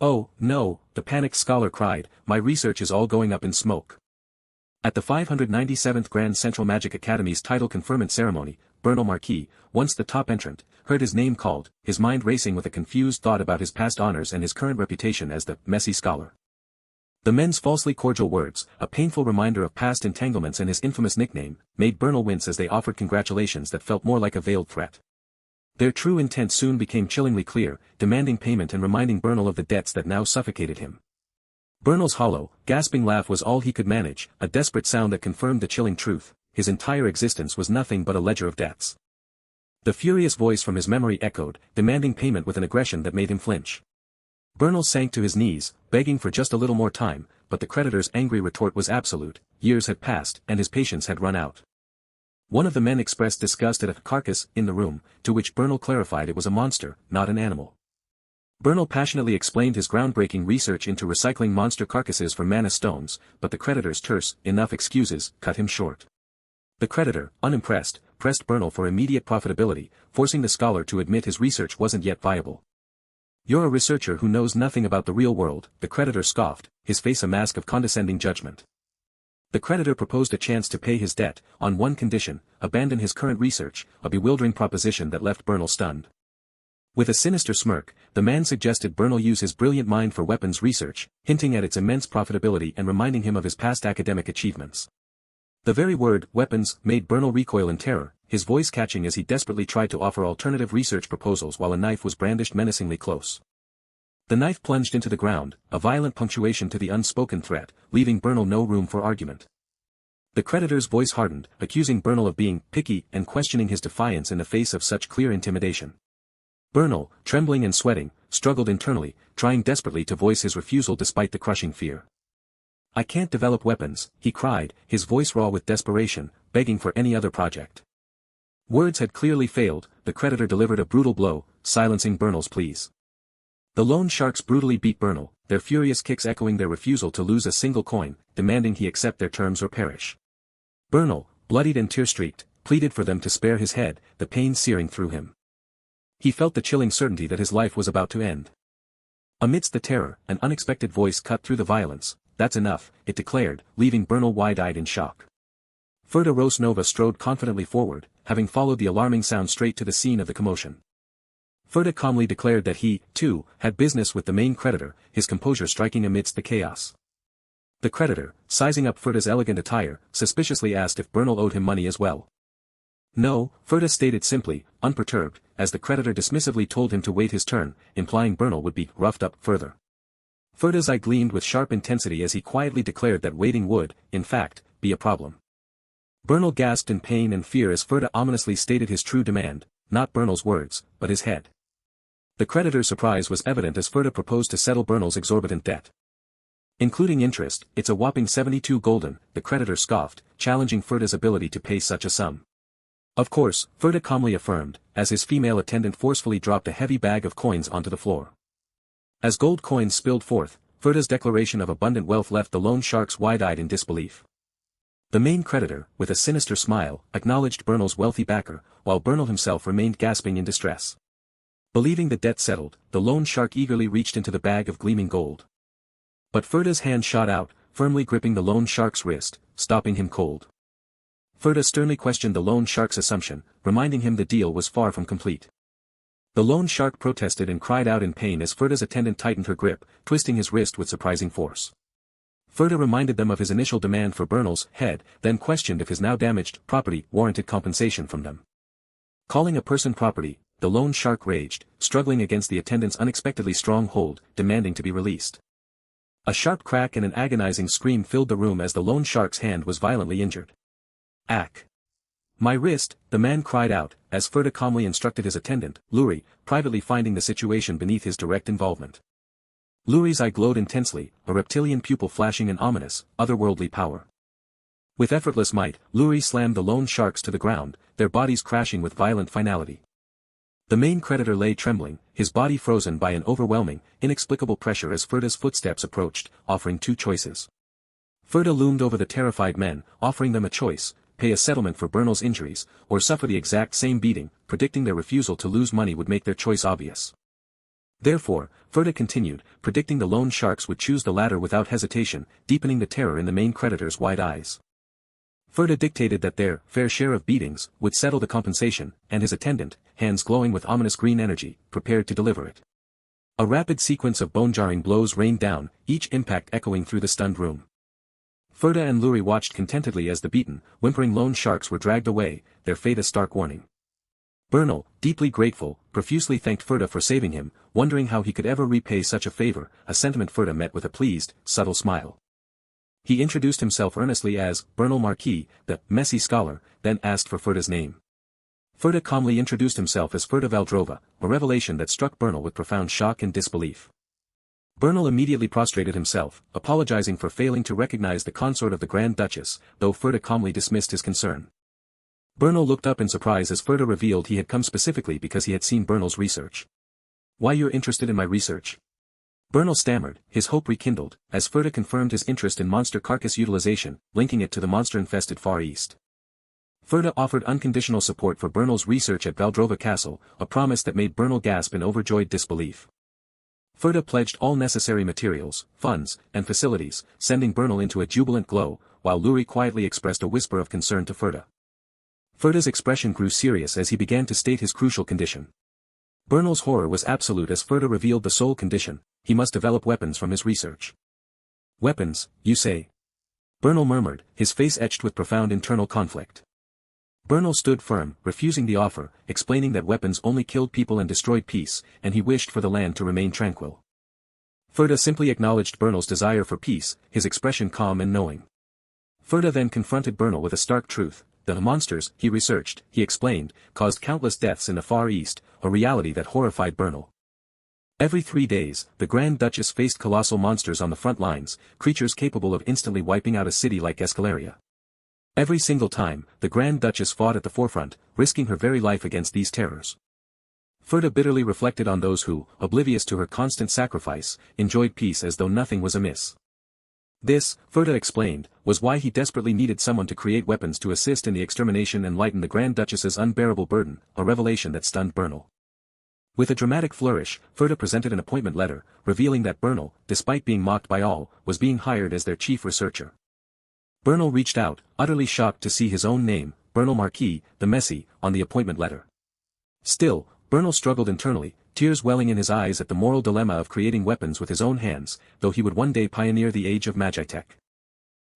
"Oh, no," the panicked scholar cried, "my research is all going up in smoke." At the 597th Grand Central Magic Academy's title conferment ceremony, Bernal Marquis, once the top entrant, heard his name called, his mind racing with a confused thought about his past honors and his current reputation as the messy scholar. The men's falsely cordial words, a painful reminder of past entanglements and his infamous nickname, made Bernal wince as they offered congratulations that felt more like a veiled threat. Their true intent soon became chillingly clear, demanding payment and reminding Bernal of the debts that now suffocated him. Bernal's hollow, gasping laugh was all he could manage, a desperate sound that confirmed the chilling truth: his entire existence was nothing but a ledger of debts. The furious voice from his memory echoed, demanding payment with an aggression that made him flinch. Bernal sank to his knees, begging for just a little more time, but the creditor's angry retort was absolute: years had passed, and his patience had run out. One of the men expressed disgust at a carcass in the room, to which Bernal clarified it was a monster, not an animal. Bernal passionately explained his groundbreaking research into recycling monster carcasses for mana stones, but the creditor's terse, "enough excuses," cut him short. The creditor, unimpressed, pressed Bernal for immediate profitability, forcing the scholar to admit his research wasn't yet viable. "You're a researcher who knows nothing about the real world," the creditor scoffed, his face a mask of condescending judgment. The creditor proposed a chance to pay his debt, on one condition: abandon his current research, a bewildering proposition that left Bernal stunned. With a sinister smirk, the man suggested Bernal use his brilliant mind for weapons research, hinting at its immense profitability and reminding him of his past academic achievements. The very word, weapons, made Bernal recoil in terror, his voice catching as he desperately tried to offer alternative research proposals while a knife was brandished menacingly close. The knife plunged into the ground, a violent punctuation to the unspoken threat, leaving Bernal no room for argument. The creditor's voice hardened, accusing Bernal of being picky and questioning his defiance in the face of such clear intimidation. Bernal, trembling and sweating, struggled internally, trying desperately to voice his refusal despite the crushing fear. "I can't develop weapons," he cried, his voice raw with desperation, begging for any other project. Words had clearly failed, the creditor delivered a brutal blow, silencing Bernal's pleas. The loan sharks brutally beat Bernal, their furious kicks echoing their refusal to lose a single coin, demanding he accept their terms or perish. Bernal, bloodied and tear-streaked, pleaded for them to spare his head, the pain searing through him. He felt the chilling certainty that his life was about to end. Amidst the terror, an unexpected voice cut through the violence. "That's enough," it declared, leaving Bernal wide-eyed in shock. Ferda Rosnova strode confidently forward, having followed the alarming sound straight to the scene of the commotion. Ferda calmly declared that he, too, had business with the main creditor, his composure striking amidst the chaos. The creditor, sizing up Ferda's elegant attire, suspiciously asked if Bernal owed him money as well. "No," Ferda stated simply, unperturbed, as the creditor dismissively told him to wait his turn, implying Bernal would be roughed up further. Ferda's eye gleamed with sharp intensity as he quietly declared that waiting would, in fact, be a problem. Bernal gasped in pain and fear as Ferda ominously stated his true demand, not Bernal's words, but his head. The creditor's surprise was evident as Ferda proposed to settle Bernal's exorbitant debt. "Including interest, it's a whopping 72 golden," the creditor scoffed, challenging Ferda's ability to pay such a sum. "Of course," Ferda calmly affirmed, as his female attendant forcefully dropped a heavy bag of coins onto the floor. As gold coins spilled forth, Ferda's declaration of abundant wealth left the loan sharks wide-eyed in disbelief. The main creditor, with a sinister smile, acknowledged Bernal's wealthy backer, while Bernal himself remained gasping in distress. Believing the debt settled, the loan shark eagerly reached into the bag of gleaming gold. But Ferda's hand shot out, firmly gripping the loan shark's wrist, stopping him cold. Ferda sternly questioned the loan shark's assumption, reminding him the deal was far from complete. The loan shark protested and cried out in pain as Ferda's attendant tightened her grip, twisting his wrist with surprising force. Ferda reminded them of his initial demand for Bernal's head, then questioned if his now damaged property warranted compensation from them. Calling a person property, the loan shark raged, struggling against the attendant's unexpectedly strong hold, demanding to be released. A sharp crack and an agonizing scream filled the room as the loan shark's hand was violently injured. Ack. My wrist, the man cried out, as Ferda calmly instructed his attendant, Luri, privately finding the situation beneath his direct involvement. Luri's eye glowed intensely, a reptilian pupil flashing an ominous, otherworldly power. With effortless might, Luri slammed the loan sharks to the ground, their bodies crashing with violent finality. The main creditor lay trembling, his body frozen by an overwhelming, inexplicable pressure as Ferda's footsteps approached, offering two choices. Ferda loomed over the terrified men, offering them a choice: pay a settlement for Bernal's injuries, or suffer the exact same beating, predicting their refusal to lose money would make their choice obvious. Therefore, Ferda continued, predicting the loan sharks would choose the latter without hesitation, deepening the terror in the main creditor's wide eyes. Ferda dictated that their fair share of beatings would settle the compensation, and his attendant, hands glowing with ominous green energy, prepared to deliver it. A rapid sequence of bone-jarring blows rained down, each impact echoing through the stunned room. Ferda and Luri watched contentedly as the beaten, whimpering loan sharks were dragged away, their fate a stark warning. Bernal, deeply grateful, profusely thanked Ferda for saving him, wondering how he could ever repay such a favor, a sentiment Ferda met with a pleased, subtle smile. He introduced himself earnestly as Bernal Marquis, the messy scholar, then asked for Ferda's name. Ferda calmly introduced himself as Ferda Valdrova, a revelation that struck Bernal with profound shock and disbelief. Bernal immediately prostrated himself, apologizing for failing to recognize the consort of the Grand Duchess, though Ferda calmly dismissed his concern. Bernal looked up in surprise as Ferda revealed he had come specifically because he had seen Bernal's research. Why you're interested in my research? Bernal stammered, his hope rekindled, as Ferda confirmed his interest in monster carcass utilization, linking it to the monster-infested Far East. Ferda offered unconditional support for Bernal's research at Valdrova Castle, a promise that made Bernal gasp in overjoyed disbelief. Ferda pledged all necessary materials, funds, and facilities, sending Bernal into a jubilant glow, while Luri quietly expressed a whisper of concern to Ferda. Ferda's expression grew serious as he began to state his crucial condition. Bernal's horror was absolute as Ferda revealed the sole condition: he must develop weapons from his research. Weapons, you say? Bernal murmured, his face etched with profound internal conflict. Bernal stood firm, refusing the offer, explaining that weapons only killed people and destroyed peace, and he wished for the land to remain tranquil. Ferda simply acknowledged Bernal's desire for peace, his expression calm and knowing. Ferda then confronted Bernal with a stark truth: the monsters he researched, he explained, caused countless deaths in the Far East, a reality that horrified Bernal. Every 3 days, the Grand Duchess faced colossal monsters on the front lines, creatures capable of instantly wiping out a city like Escalaria. Every single time, the Grand Duchess fought at the forefront, risking her very life against these terrors. Ferda bitterly reflected on those who, oblivious to her constant sacrifice, enjoyed peace as though nothing was amiss. This, Ferda explained, was why he desperately needed someone to create weapons to assist in the extermination and lighten the Grand Duchess's unbearable burden, a revelation that stunned Bernal. With a dramatic flourish, Ferda presented an appointment letter, revealing that Bernal, despite being mocked by all, was being hired as their chief researcher. Bernal reached out, utterly shocked to see his own name, Bernal Marquis, the Messie, on the appointment letter. Still, Bernal struggled internally, tears welling in his eyes at the moral dilemma of creating weapons with his own hands, though he would one day pioneer the age of magitech.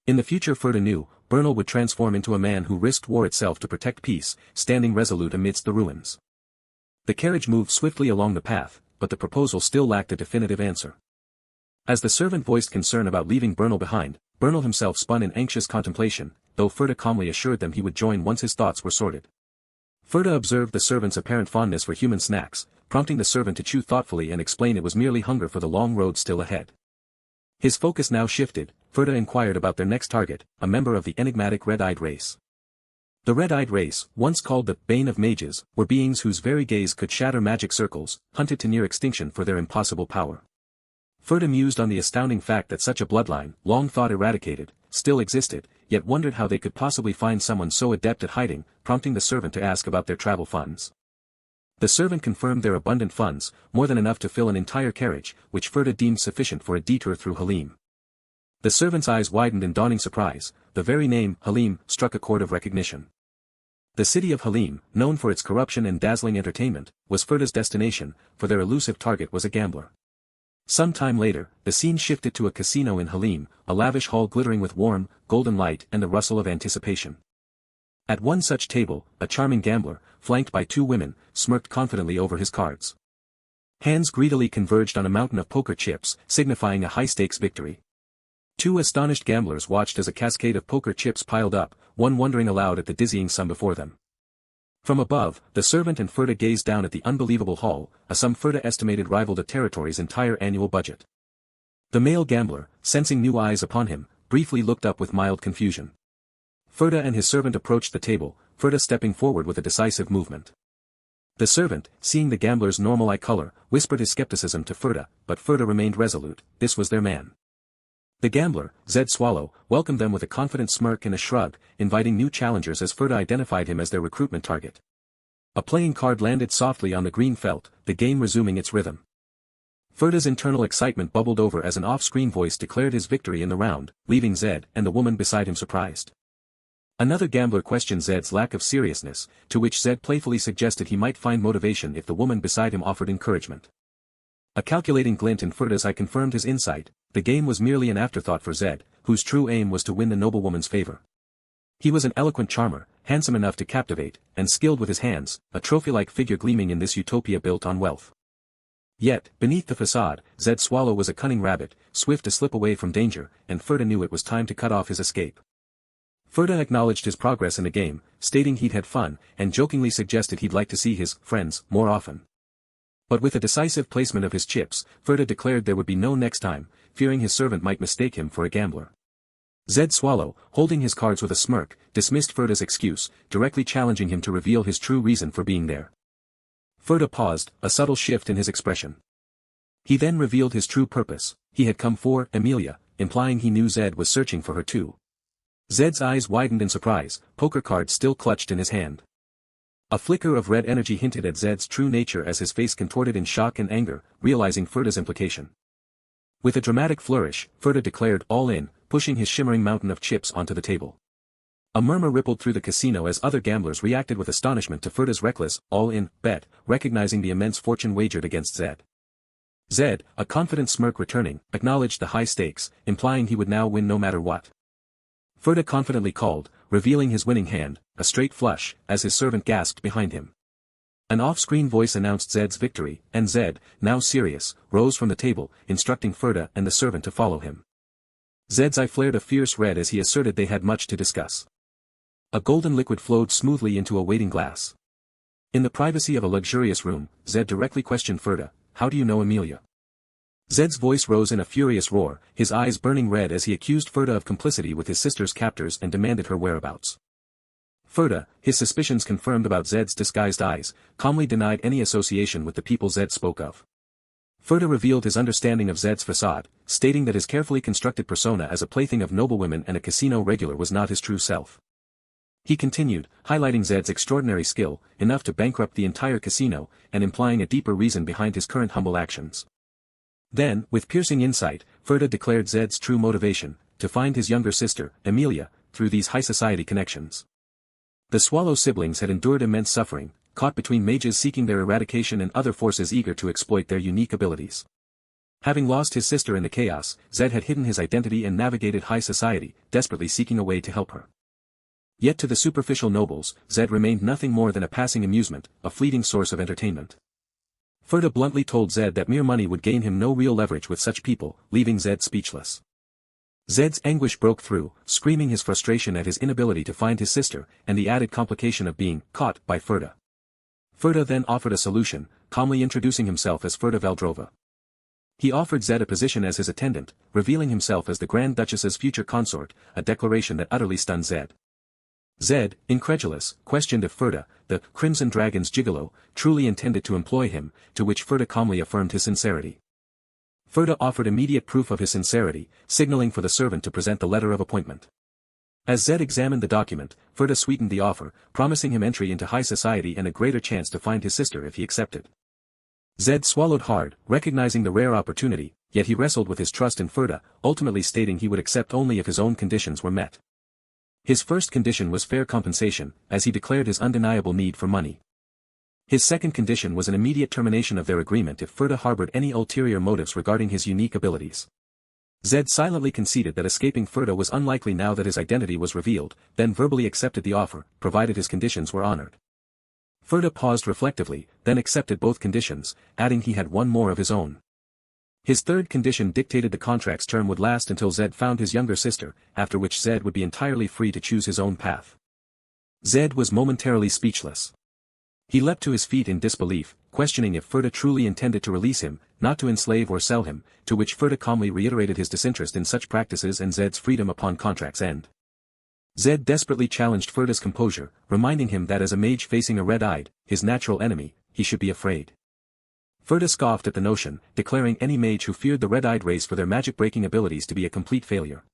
In the future Ferda knew, Bernal would transform into a man who risked war itself to protect peace, standing resolute amidst the ruins. The carriage moved swiftly along the path, but the proposal still lacked a definitive answer. As the servant voiced concern about leaving Bernal behind, Bernal himself spun in anxious contemplation, though Ferda calmly assured them he would join once his thoughts were sorted. Ferda observed the servant's apparent fondness for human snacks, prompting the servant to chew thoughtfully and explain it was merely hunger for the long road still ahead. His focus now shifted, Ferda inquired about their next target, a member of the enigmatic red-eyed race. The red-eyed race, once called the Bane of Mages, were beings whose very gaze could shatter magic circles, hunted to near extinction for their impossible power. Ferda mused on the astounding fact that such a bloodline, long thought eradicated, still existed, yet wondered how they could possibly find someone so adept at hiding, prompting the servant to ask about their travel funds. The servant confirmed their abundant funds, more than enough to fill an entire carriage, which Ferda deemed sufficient for a detour through Halim. The servant's eyes widened in dawning surprise, the very name, Halim, struck a chord of recognition. The city of Halim, known for its corruption and dazzling entertainment, was Ferda's destination, for their elusive target was a gambler. Some time later, the scene shifted to a casino in Halim, a lavish hall glittering with warm, golden light and the rustle of anticipation. At one such table, a charming gambler, flanked by 2 women, smirked confidently over his cards. Hands greedily converged on a mountain of poker chips, signifying a high-stakes victory. 2 astonished gamblers watched as a cascade of poker chips piled up, one wondering aloud at the dizzying sum before them. From above, the servant and Ferda gazed down at the unbelievable haul, a sum Ferda estimated rivaled a territory's entire annual budget. The male gambler, sensing new eyes upon him, briefly looked up with mild confusion. Ferda and his servant approached the table, Ferda stepping forward with a decisive movement. The servant, seeing the gambler's normal eye color, whispered his skepticism to Ferda, but Ferda remained resolute. This was their man. The gambler, Zed Swallow, welcomed them with a confident smirk and a shrug, inviting new challengers as Ferda identified him as their recruitment target. A playing card landed softly on the green felt, the game resuming its rhythm. Ferda's internal excitement bubbled over as an off-screen voice declared his victory in the round, leaving Zed and the woman beside him surprised. Another gambler questioned Zed's lack of seriousness, to which Zed playfully suggested he might find motivation if the woman beside him offered encouragement. A calculating glint in Ferda's eye confirmed his insight. The game was merely an afterthought for Zed, whose true aim was to win the noblewoman's favor. He was an eloquent charmer, handsome enough to captivate, and skilled with his hands, a trophy-like figure gleaming in this utopia built on wealth. Yet, beneath the facade, Zed Swallow was a cunning rabbit, swift to slip away from danger, and Ferda knew it was time to cut off his escape. Ferda acknowledged his progress in the game, stating he'd had fun, and jokingly suggested he'd like to see his friends more often. But with a decisive placement of his chips, Ferda declared there would be no next time, fearing his servant might mistake him for a gambler. Zed Swallow, holding his cards with a smirk, dismissed Ferda's excuse, directly challenging him to reveal his true reason for being there. Ferda paused, a subtle shift in his expression. He then revealed his true purpose. He had come for Emilia, implying he knew Zed was searching for her too. Zed's eyes widened in surprise, poker card still clutched in his hand. A flicker of red energy hinted at Zed's true nature as his face contorted in shock and anger, realizing Ferda's implication. With a dramatic flourish, Ferda declared all in, pushing his shimmering mountain of chips onto the table. A murmur rippled through the casino as other gamblers reacted with astonishment to Ferda's reckless, all-in, bet, recognizing the immense fortune wagered against Zed. Zed, a confident smirk returning, acknowledged the high stakes, implying he would now win no matter what. Ferda confidently called, revealing his winning hand, a straight flush, as his servant gasped behind him. An off-screen voice announced Zed's victory, and Zed, now serious, rose from the table, instructing Ferda and the servant to follow him. Zed's eye flared a fierce red as he asserted they had much to discuss. A golden liquid flowed smoothly into a waiting glass. In the privacy of a luxurious room, Zed directly questioned Ferda, "How do you know Emilia?" Zed's voice rose in a furious roar, his eyes burning red as he accused Ferda of complicity with his sister's captors and demanded her whereabouts. Ferda, his suspicions confirmed about Zed's disguised eyes, calmly denied any association with the people Zed spoke of. Ferda revealed his understanding of Zed's facade, stating that his carefully constructed persona as a plaything of noblewomen and a casino regular was not his true self. He continued, highlighting Zed's extraordinary skill, enough to bankrupt the entire casino, and implying a deeper reason behind his current humble actions. Then, with piercing insight, Ferda declared Zed's true motivation, to find his younger sister, Emilia, through these high society connections. The Swallow siblings had endured immense suffering, caught between mages seeking their eradication and other forces eager to exploit their unique abilities. Having lost his sister in the chaos, Zed had hidden his identity and navigated high society, desperately seeking a way to help her. Yet to the superficial nobles, Zed remained nothing more than a passing amusement, a fleeting source of entertainment. Ferda bluntly told Zed that mere money would gain him no real leverage with such people, leaving Zed speechless. Zed's anguish broke through, screaming his frustration at his inability to find his sister, and the added complication of being caught by Ferda. Ferda then offered a solution, calmly introducing himself as Ferda Valdrova. He offered Zed a position as his attendant, revealing himself as the Grand Duchess's future consort, a declaration that utterly stunned Zed. Zed, incredulous, questioned if Ferda, the Crimson Dragon's gigolo, truly intended to employ him, to which Ferda calmly affirmed his sincerity. Ferda offered immediate proof of his sincerity, signaling for the servant to present the letter of appointment. As Zed examined the document, Ferda sweetened the offer, promising him entry into high society and a greater chance to find his sister if he accepted. Zed swallowed hard, recognizing the rare opportunity, yet he wrestled with his trust in Ferda, ultimately stating he would accept only if his own conditions were met. His first condition was fair compensation, as he declared his undeniable need for money. His second condition was an immediate termination of their agreement if Ferda harbored any ulterior motives regarding his unique abilities. Zed silently conceded that escaping Ferda was unlikely now that his identity was revealed, then verbally accepted the offer, provided his conditions were honored. Ferda paused reflectively, then accepted both conditions, adding he had one more of his own. His third condition dictated the contract's term would last until Zed found his younger sister, after which Zed would be entirely free to choose his own path. Zed was momentarily speechless. He leapt to his feet in disbelief, questioning if Ferda truly intended to release him, not to enslave or sell him, to which Ferda calmly reiterated his disinterest in such practices and Zed's freedom upon contract's end. Zed desperately challenged Ferda's composure, reminding him that as a mage facing a red-eyed, his natural enemy, he should be afraid. Ferda scoffed at the notion, declaring any mage who feared the red-eyed race for their magic-breaking abilities to be a complete failure.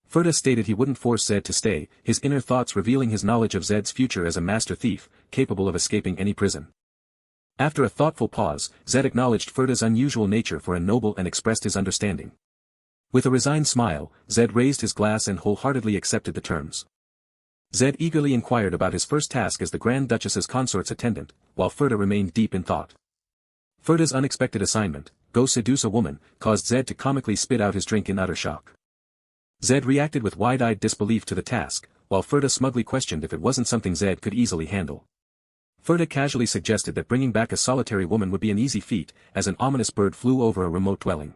Ferda stated he wouldn't force Zed to stay, his inner thoughts revealing his knowledge of Zed's future as a master thief, capable of escaping any prison. After a thoughtful pause, Zed acknowledged Ferda's unusual nature for a noble and expressed his understanding. With a resigned smile, Zed raised his glass and wholeheartedly accepted the terms. Zed eagerly inquired about his first task as the Grand Duchess's consort's attendant, while Ferda remained deep in thought. Ferda's unexpected assignment, go seduce a woman, caused Zed to comically spit out his drink in utter shock. Zed reacted with wide-eyed disbelief to the task, while Ferda smugly questioned if it wasn't something Zed could easily handle. Ferda casually suggested that bringing back a solitary woman would be an easy feat, as an ominous bird flew over a remote dwelling.